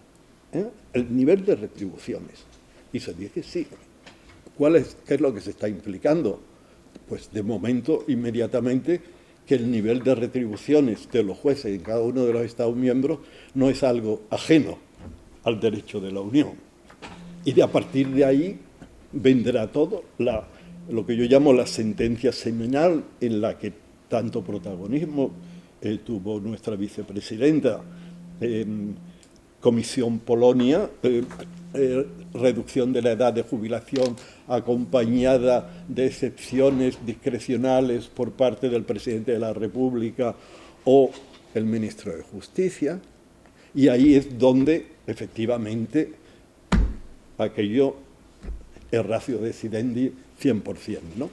El nivel de retribuciones. Y se dice, sí, ¿qué es lo que se está implicando? Pues de momento, inmediatamente, que el nivel de retribuciones de los jueces en cada uno de los Estados miembros no es algo ajeno al derecho de la Unión. Y a partir de ahí vendrá todo lo que yo llamo la sentencia seminal, en la que tanto protagonismo tuvo nuestra vicepresidenta, Comisión Polonia, reducción de la edad de jubilación acompañada de excepciones discrecionales por parte del presidente de la República o el ministro de Justicia, y ahí es donde efectivamente aquello es ratio decidendi 100%, ¿no?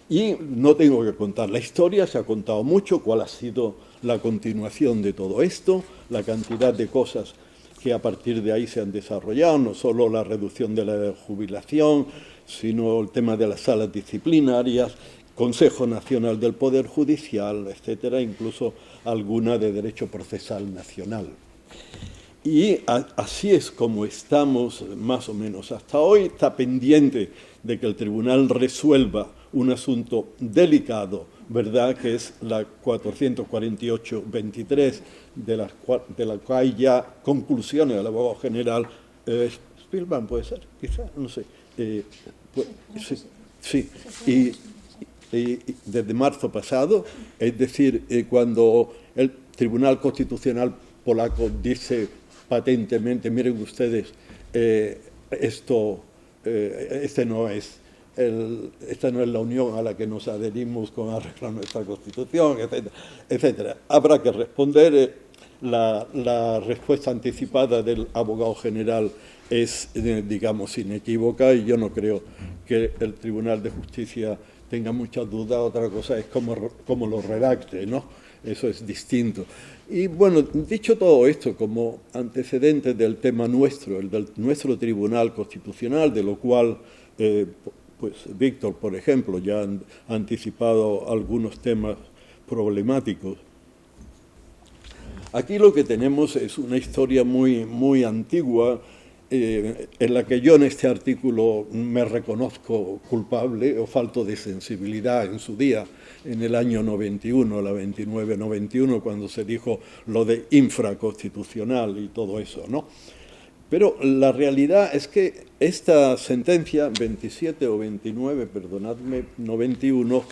Y no tengo que contar la historia, se ha contado mucho, cuál ha sido la continuación de todo esto, la cantidad de cosas que a partir de ahí se han desarrollado, no solo la reducción de la jubilación, sino el tema de las salas disciplinarias, Consejo Nacional del Poder Judicial, etcétera, incluso alguna de Derecho Procesal Nacional. Y así es como estamos más o menos hasta hoy. Está pendiente de que el tribunal resuelva un asunto delicado, ¿verdad?, que es la 448-23, de la cual hay ya conclusiones del abogado general. Spielman, ¿puede ser? Quizá, no sé. Sí. Y desde marzo pasado, es decir, cuando el Tribunal Constitucional polaco dice patentemente, miren ustedes, esta no es la unión a la que nos adherimos con arreglar nuestra Constitución, etcétera, etcétera. Habrá que responder. La respuesta anticipada del abogado general es, digamos, inequívoca, y yo no creo que el Tribunal de Justicia tenga muchas dudas. Otra cosa es cómo lo redacte, ¿no? Eso es distinto. Y bueno, dicho todo esto como antecedente del tema nuestro, el del nuestro Tribunal Constitucional, de lo cual pues Víctor, por ejemplo, ya ha anticipado algunos temas problemáticos. Aquí lo que tenemos es una historia muy, muy antigua, en la que yo en este artículo me reconozco culpable o falto de sensibilidad en su día, en el año 91, la 29-91, cuando se dijo lo de infraconstitucional y todo eso, ¿no? Pero la realidad es que esta sentencia, 27 o 29, perdonadme, 91,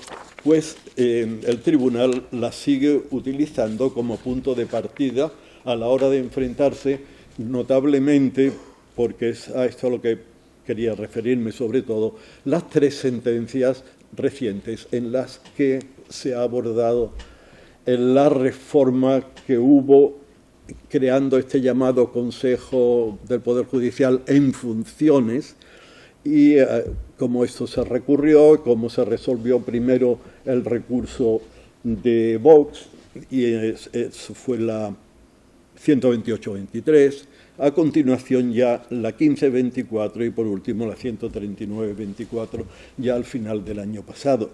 pues el tribunal la sigue utilizando como punto de partida a la hora de enfrentarse, notablemente, porque es a esto a lo que quería referirme sobre todo, las tres sentencias recientes en las que se ha abordado la reforma que hubo creando este llamado Consejo del Poder Judicial en funciones, y cómo esto se recurrió, cómo se resolvió primero el recurso de Vox, y eso fue la 128-23, a continuación ya la 15-24 y por último la 139-24, ya al final del año pasado.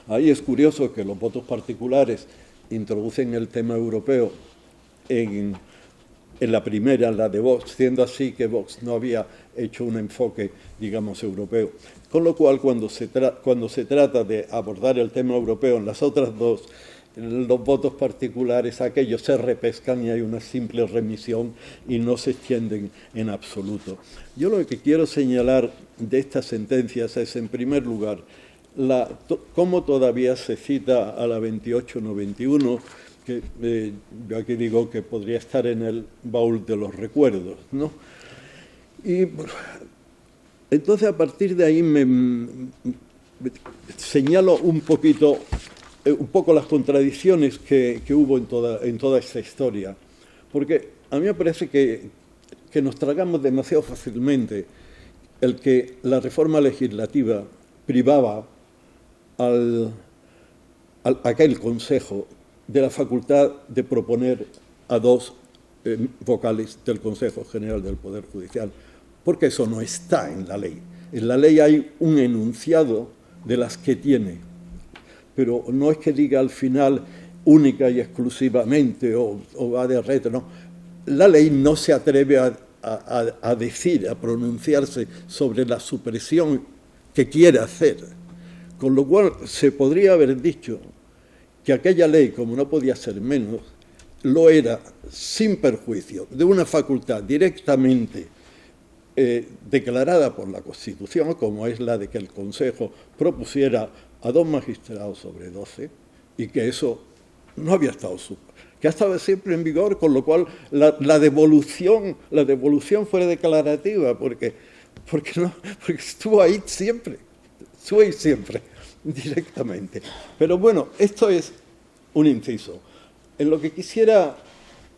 Ahí es curioso que los votos particulares introducen el tema europeo en la primera, la de Vox, siendo así que Vox no había hecho un enfoque, digamos, europeo. Con lo cual, cuando se trata de abordar el tema europeo en las otras dos, los votos particulares, aquellos se repescan y hay una simple remisión y no se extienden en absoluto. Yo lo que quiero señalar de estas sentencias es, en primer lugar, cómo todavía se cita a la 28-91, que yo aquí digo que podría estar en el baúl de los recuerdos, ¿no? Y entonces, a partir de ahí señalo un poco las contradicciones que hubo en toda esta historia, porque a mí me parece que nos tragamos demasiado fácilmente el que la reforma legislativa privaba a aquel Consejo de la facultad de proponer a dos vocales del Consejo General del Poder Judicial. porque eso no está en la ley. En la ley hay un enunciado de las que tiene, pero no es que diga al final única y exclusivamente o va de reto, no. La ley no se atreve a decir, a pronunciarse sobre la supresión que quiere hacer, con lo cual se podría haber dicho que aquella ley, como no podía ser menos, lo era sin perjuicio de una facultad directamente declarada por la Constitución, como es la de que el Consejo propusiera a 2 magistrados sobre 12, y que eso no había estado que ha estado siempre en vigor, con lo cual la devolución fue declarativa, porque estuvo ahí siempre, directamente. Pero bueno, esto es un inciso. En lo que quisiera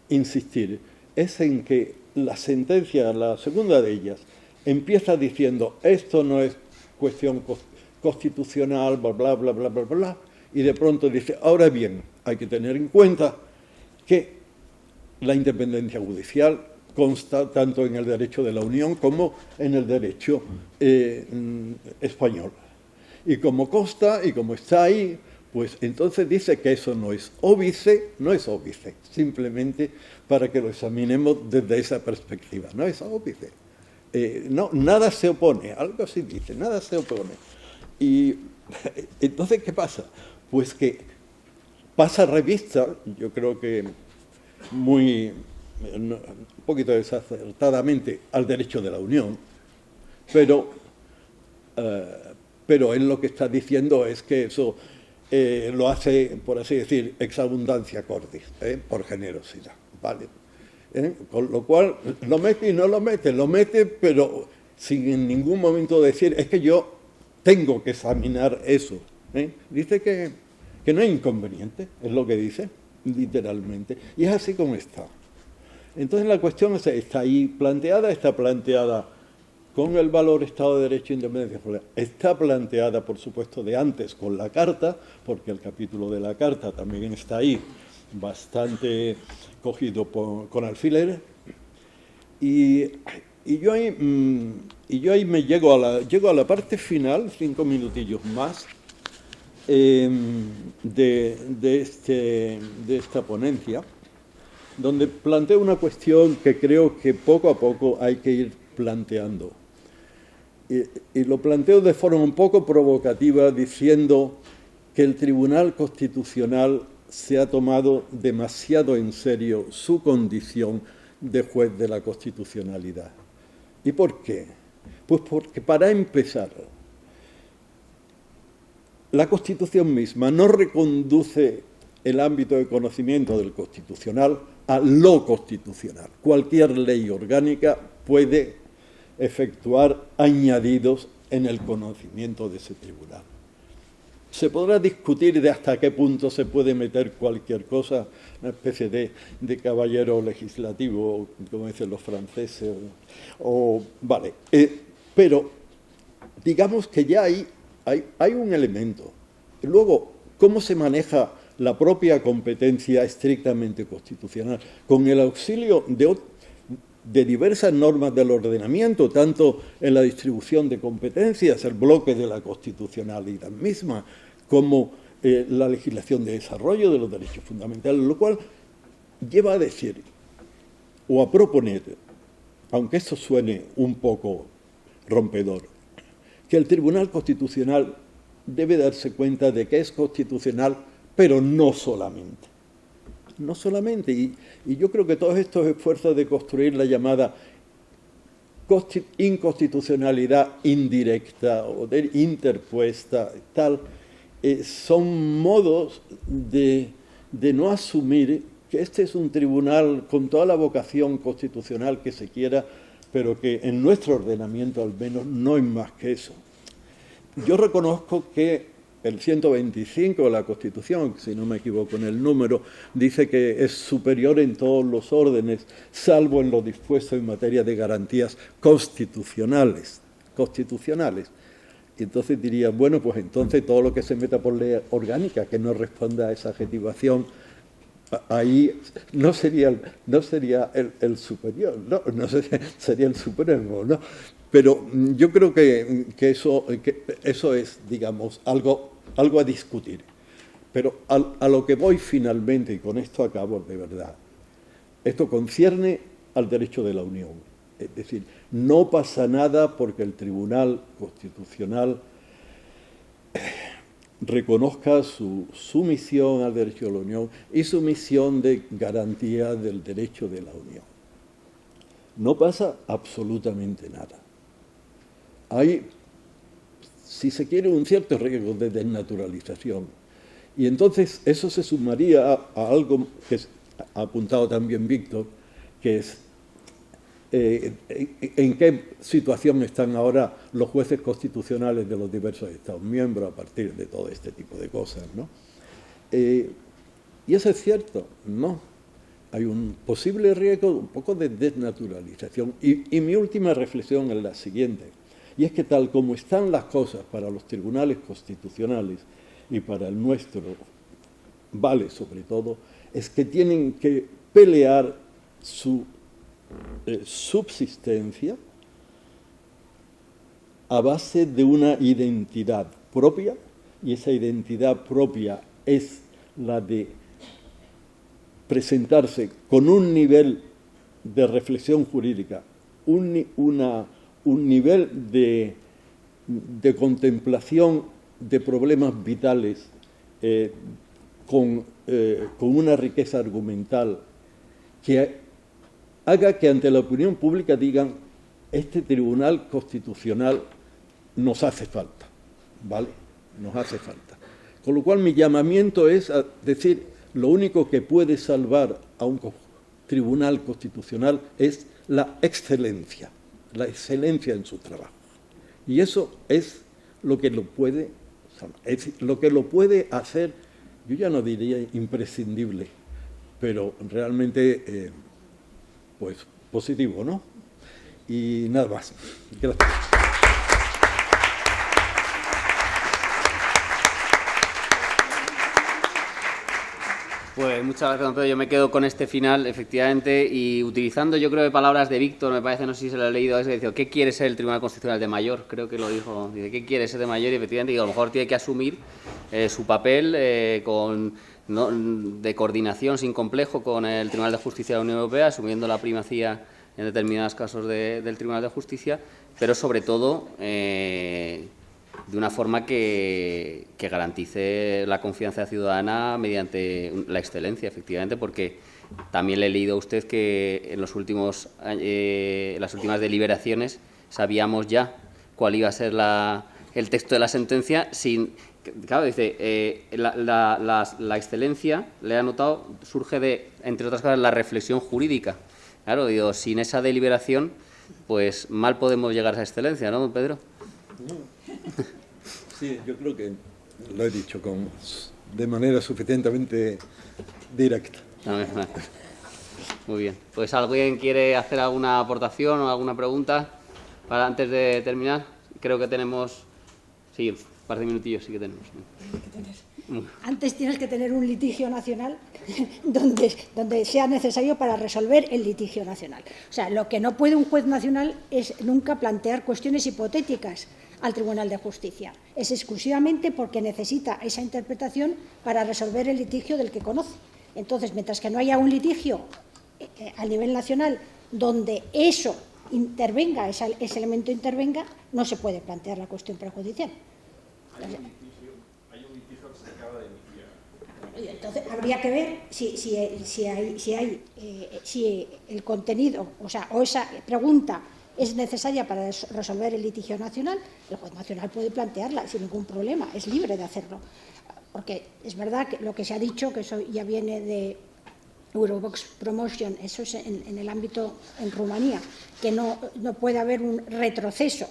insistir es en que la sentencia, la segunda de ellas, empieza diciendo esto no es cuestión constitucional, bla, bla, bla, bla, bla, bla, y de pronto dice, ahora bien, hay que tener en cuenta que la independencia judicial consta tanto en el derecho de la Unión como en el derecho español. Y como consta y como está ahí, pues entonces dice que eso no es óbice, simplemente para que lo examinemos desde esa perspectiva, no es óbice. No, nada se opone, algo así dice, nada se opone. Y entonces, ¿qué pasa? Pues que pasa revista, yo creo que un poquito desacertadamente, al derecho de la Unión, pero él lo que está diciendo es que eso lo hace, por así decir, ex abundancia cordis, por generosidad, ¿vale? Con lo cual, lo mete y no lo mete, pero sin en ningún momento decir, es que yo tengo que examinar eso. Dice que no hay inconveniente, es lo que dice, literalmente, y es así como está. Entonces la cuestión está ahí planteada, está planteada con el valor Estado de Derecho e Independencia, está planteada, por supuesto, de antes con la Carta, porque el capítulo de la Carta también está ahí, bastante cogido con alfileres, y yo ahí me llego a la parte final, 5 minutillos más, de esta ponencia, donde planteo una cuestión que creo que poco a poco hay que ir planteando. Y lo planteo de forma un poco provocativa, diciendo que el Tribunal Constitucional se ha tomado demasiado en serio su condición de juez de la constitucionalidad. ¿Y por qué? Pues porque, para empezar, la Constitución misma no reconduce el ámbito de conocimiento del constitucional a lo constitucional. Cualquier ley orgánica puede efectuar añadidos en el conocimiento de ese tribunal. Se podrá discutir de hasta qué punto se puede meter cualquier cosa, una especie de caballero legislativo, como dicen los franceses, vale. Pero digamos que ya hay un elemento. Luego, ¿cómo se maneja la propia competencia estrictamente constitucional? Con el auxilio de diversas normas del ordenamiento, tanto en la distribución de competencias, el bloque de la constitucionalidad misma, como la legislación de desarrollo de los derechos fundamentales, lo cual lleva a decir o a proponer, aunque esto suene un poco rompedor, que el Tribunal Constitucional debe darse cuenta de que es constitucional, pero no solamente. No solamente, y yo creo que todos estos esfuerzos de construir la llamada inconstitucionalidad indirecta o interpuesta, tal, son modos de no asumir que este es un tribunal con toda la vocación constitucional que se quiera, pero que en nuestro ordenamiento al menos no es más que eso. Yo reconozco que el 125 de la Constitución, si no me equivoco en el número, dice que es superior en todos los órdenes, salvo en lo dispuesto en materia de garantías constitucionales. Y entonces diría, bueno, pues entonces todo lo que se meta por ley orgánica que no responda a esa adjetivación ahí no sería el superior, no sería el supremo, ¿no? Pero yo creo que eso es, digamos, algo a discutir. Pero a lo que voy finalmente, y con esto acabo de verdad, esto concierne al derecho de la Unión. Es decir, no pasa nada porque el Tribunal Constitucional reconozca su sumisión al derecho de la Unión y su misión de garantía del derecho de la Unión. No pasa absolutamente nada. Hay, si se quiere, un cierto riesgo de desnaturalización. Y entonces eso se sumaría a algo que ha apuntado también Víctor, que es en qué situación están ahora los jueces constitucionales de los diversos Estados miembros a partir de todo este tipo de cosas, ¿no? Y eso es cierto, ¿no? Hay un posible riesgo un poco de desnaturalización. Y mi última reflexión es la siguiente, y es que tal como están las cosas para los tribunales constitucionales y para el nuestro, vale sobre todo, es que tienen que pelear su subsistencia a base de una identidad propia, y esa identidad propia es la de presentarse con un nivel de reflexión jurídica, un nivel de contemplación de problemas vitales con una riqueza argumental que haga que ante la opinión pública digan: este Tribunal Constitucional nos hace falta, ¿vale? Nos hace falta. Con lo cual mi llamamiento es a decir, lo único que puede salvar a un Tribunal Constitucional es la excelencia en su trabajo. Y eso es lo que lo puede hacer, yo ya no diría imprescindible, pero realmente pues positivo, ¿no? Y nada más. Gracias. Pues muchas gracias, don Pedro. Yo me quedo con este final, efectivamente, y utilizando, yo creo, palabras de Víctor, me parece, no sé si se lo he leído, es decir, ¿qué quiere ser el Tribunal Constitucional de mayor? Creo que lo dijo, dice, ¿qué quiere ser de mayor? Y efectivamente, digo, a lo mejor tiene que asumir su papel de coordinación sin complejo con el Tribunal de Justicia de la Unión Europea, asumiendo la primacía en determinados casos del Tribunal de Justicia, pero sobre todo de una forma que garantice la confianza ciudadana mediante la excelencia, efectivamente, porque también le he leído a usted que en las últimas deliberaciones sabíamos ya cuál iba a ser el texto de la sentencia sin... Claro, dice, la excelencia, le he anotado, surge de, entre otras cosas, la reflexión jurídica. Claro, digo, sin esa deliberación, pues mal podemos llegar a esa excelencia, ¿no, don Pedro? Sí, yo creo que lo he dicho de manera suficientemente directa. Muy bien. Pues, ¿alguien quiere hacer alguna aportación o alguna pregunta para antes de terminar? Creo que tenemos... Sí, un par de minutillos sí que tenemos. Antes tienes que tener un litigio nacional donde sea necesario para resolver el litigio nacional. O sea, lo que no puede un juez nacional es nunca plantear cuestiones hipotéticas al Tribunal de Justicia. Es exclusivamente porque necesita esa interpretación para resolver el litigio del que conoce. Entonces, mientras que no haya un litigio a nivel nacional donde eso intervenga, ese elemento intervenga, no se puede plantear la cuestión prejudicial. Entonces, habría que ver si el contenido, o esa pregunta es necesaria para resolver el litigio nacional. El juez nacional puede plantearla sin ningún problema, es libre de hacerlo. Porque es verdad que lo que se ha dicho, que eso ya viene de Eurobox Promotion, eso es en el ámbito en Rumanía, que no puede haber un retroceso,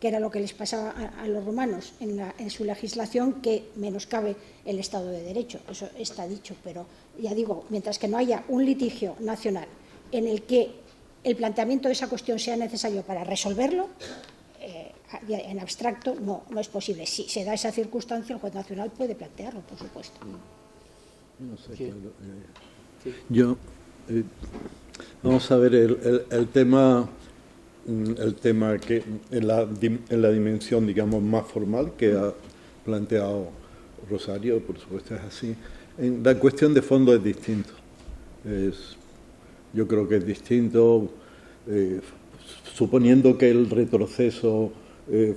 que era lo que les pasaba a los rumanos en su legislación, que menoscabe el Estado de Derecho. Eso está dicho, pero ya digo, mientras que no haya un litigio nacional en el que el planteamiento de esa cuestión sea necesario para resolverlo, en abstracto no es posible. Si se da esa circunstancia, el juez nacional puede plantearlo, por supuesto. No sé, Sí. claro. Sí. Yo, vamos a ver, el tema que en la dimensión, digamos, más formal que ha planteado Rosario, por supuesto es así. La cuestión de fondo es distinto. Yo creo que es distinto, suponiendo que el retroceso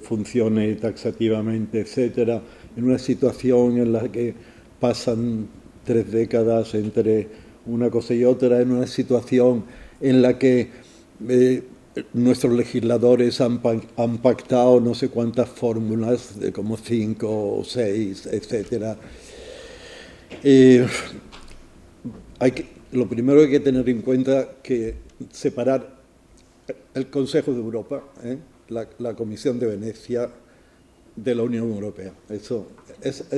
funcione taxativamente, etcétera, en una situación en la que pasan 3 décadas entre una cosa y otra, en una situación en la que nuestros legisladores han pactado no sé cuántas fórmulas, de como 5 o 6, etcétera. Lo primero que hay que tener en cuenta que separar el Consejo de Europa, la Comisión de Venecia, de la Unión Europea. Eso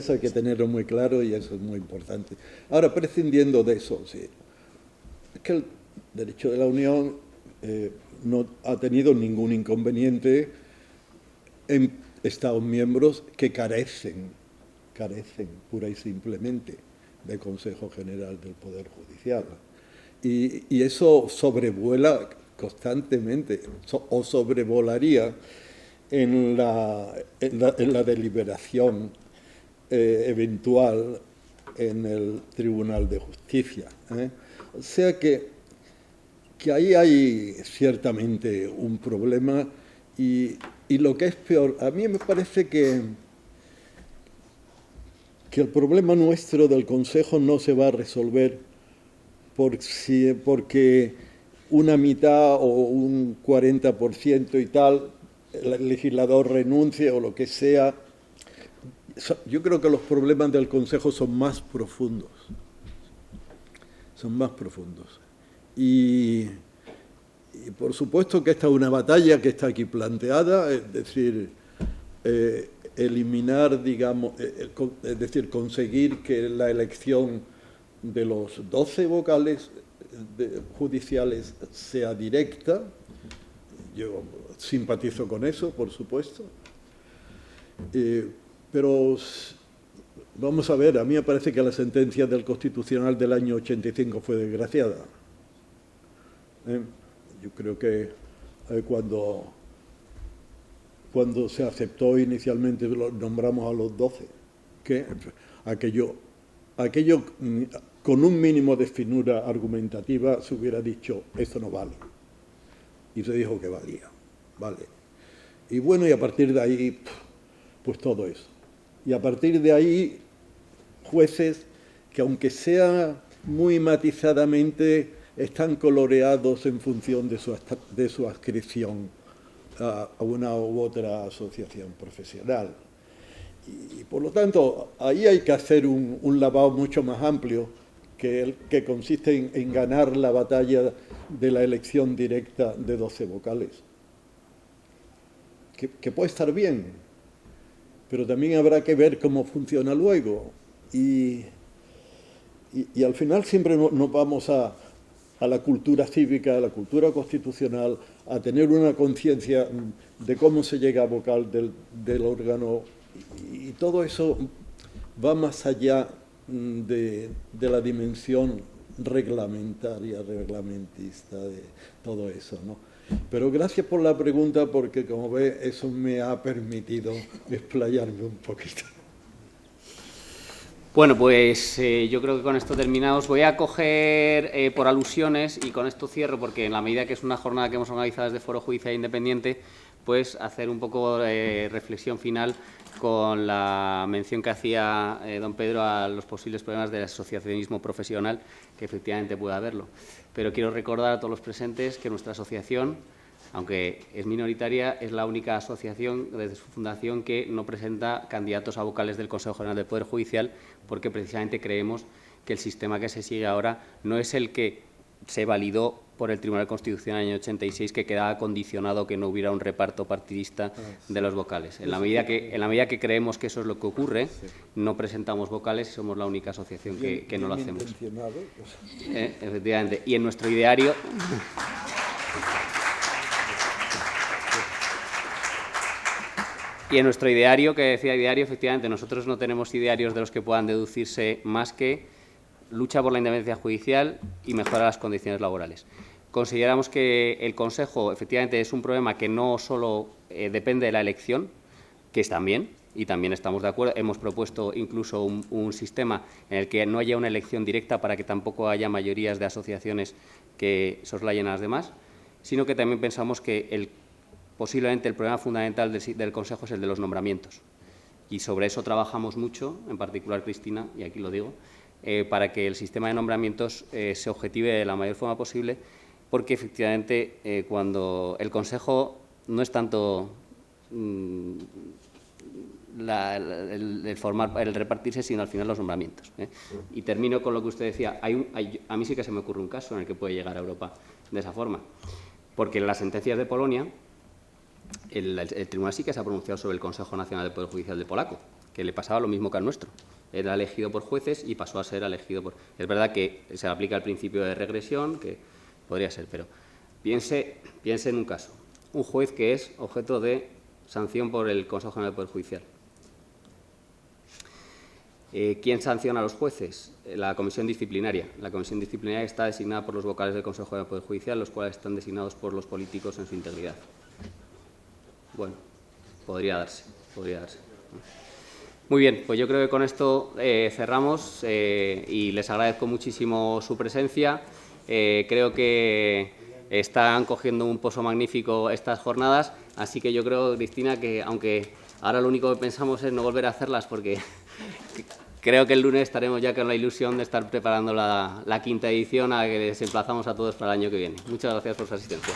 hay que tenerlo muy claro y eso es muy importante. Ahora, prescindiendo de eso, sí, es que el derecho de la Unión no ha tenido ningún inconveniente en Estados miembros que carecen pura y simplemente del Consejo General del Poder Judicial. Y eso sobrevuela constantemente, o sobrevolaría en la deliberación eventual en el Tribunal de Justicia. O sea que ahí hay ciertamente un problema y lo que es peor, a mí me parece que el problema nuestro del Consejo no se va a resolver porque una mitad o un 40% y tal, el legislador renuncie o lo que sea. Yo creo que los problemas del Consejo son más profundos. Y por supuesto que esta es una batalla que está aquí planteada, es decir, eliminar, digamos, es decir, conseguir que la elección de los 12 vocales judiciales sea directa. Yo simpatizo con eso, por supuesto. Pero vamos a ver, a mí me parece que la sentencia del Constitucional del año 85 fue desgraciada. Yo creo que cuando se aceptó inicialmente, nombramos a los 12, que aquello con un mínimo de finura argumentativa se hubiera dicho, esto no vale. Y se dijo que valía, vale. Y bueno, y a partir de ahí, pues todo eso. Y a partir de ahí, jueces que aunque sea muy matizadamente, están coloreados en función de su adscripción a una u otra asociación profesional. Y por lo tanto, ahí hay que hacer un lavado mucho más amplio que consiste en ganar la batalla de la elección directa de 12 vocales. Que puede estar bien, pero también habrá que ver cómo funciona luego. Y al final siempre nos vamos a la cultura cívica, a la cultura constitucional, a tener una conciencia de cómo se llega a vocal del órgano, y todo eso va más allá de la dimensión reglamentista de todo eso, ¿no? Pero gracias por la pregunta, porque como ve, eso me ha permitido explayarme un poquito. Bueno, pues yo creo que con esto terminamos. Voy a coger por alusiones, y con esto cierro, porque en la medida que es una jornada que hemos organizado desde Foro Judicial Independiente, pues hacer un poco de reflexión final con la mención que hacía don Pedro a los posibles problemas del asociacionismo profesional, que efectivamente puede haberlo. Pero quiero recordar a todos los presentes que nuestra asociación, aunque es minoritaria, es la única asociación desde su fundación que no presenta candidatos a vocales del Consejo General del Poder Judicial, porque precisamente creemos que el sistema que se sigue ahora no es el que se validó por el Tribunal Constitucional en el año 86, que quedaba condicionado que no hubiera un reparto partidista de los vocales. En la medida que creemos que eso es lo que ocurre, no presentamos vocales y somos la única asociación que no lo hacemos. Efectivamente. Y en nuestro ideario... Y en nuestro ideario, que decía ideario, efectivamente, nosotros no tenemos idearios de los que puedan deducirse más que lucha por la independencia judicial y mejora las condiciones laborales. Consideramos que el Consejo, efectivamente, es un problema que no solo depende de la elección, que es también, y también estamos de acuerdo. Hemos propuesto incluso un sistema en el que no haya una elección directa para que tampoco haya mayorías de asociaciones que soslayen a las demás, sino que también pensamos que posiblemente el problema fundamental del Consejo es el de los nombramientos. Y sobre eso trabajamos mucho, en particular Cristina, y aquí lo digo, para que el sistema de nombramientos se objetive de la mayor forma posible, porque efectivamente cuando el Consejo no es tanto el repartirse, sino al final los nombramientos. Y termino con lo que usted decía. A mí sí que se me ocurre un caso en el que puede llegar a Europa de esa forma, porque en las sentencias de Polonia el tribunal sí que se ha pronunciado sobre el Consejo Nacional del Poder Judicial de Polaco, que le pasaba lo mismo que al nuestro. Era elegido por jueces y pasó a ser elegido por... Es verdad que se aplica el principio de regresión, que podría ser, pero piense en un caso. Un juez que es objeto de sanción por el Consejo General del Poder Judicial. ¿Quién sanciona a los jueces? La comisión disciplinaria. La comisión disciplinaria está designada por los vocales del Consejo General del Poder Judicial, los cuales están designados por los políticos en su integridad. Bueno, podría darse. Muy bien, pues yo creo que con esto cerramos y les agradezco muchísimo su presencia. Creo que están cogiendo un pozo magnífico estas jornadas, así que yo creo, Cristina, que aunque ahora lo único que pensamos es no volver a hacerlas, porque creo que el lunes estaremos ya con la ilusión de estar preparando la quinta edición, a la que les emplazamos a todos para el año que viene. Muchas gracias por su asistencia.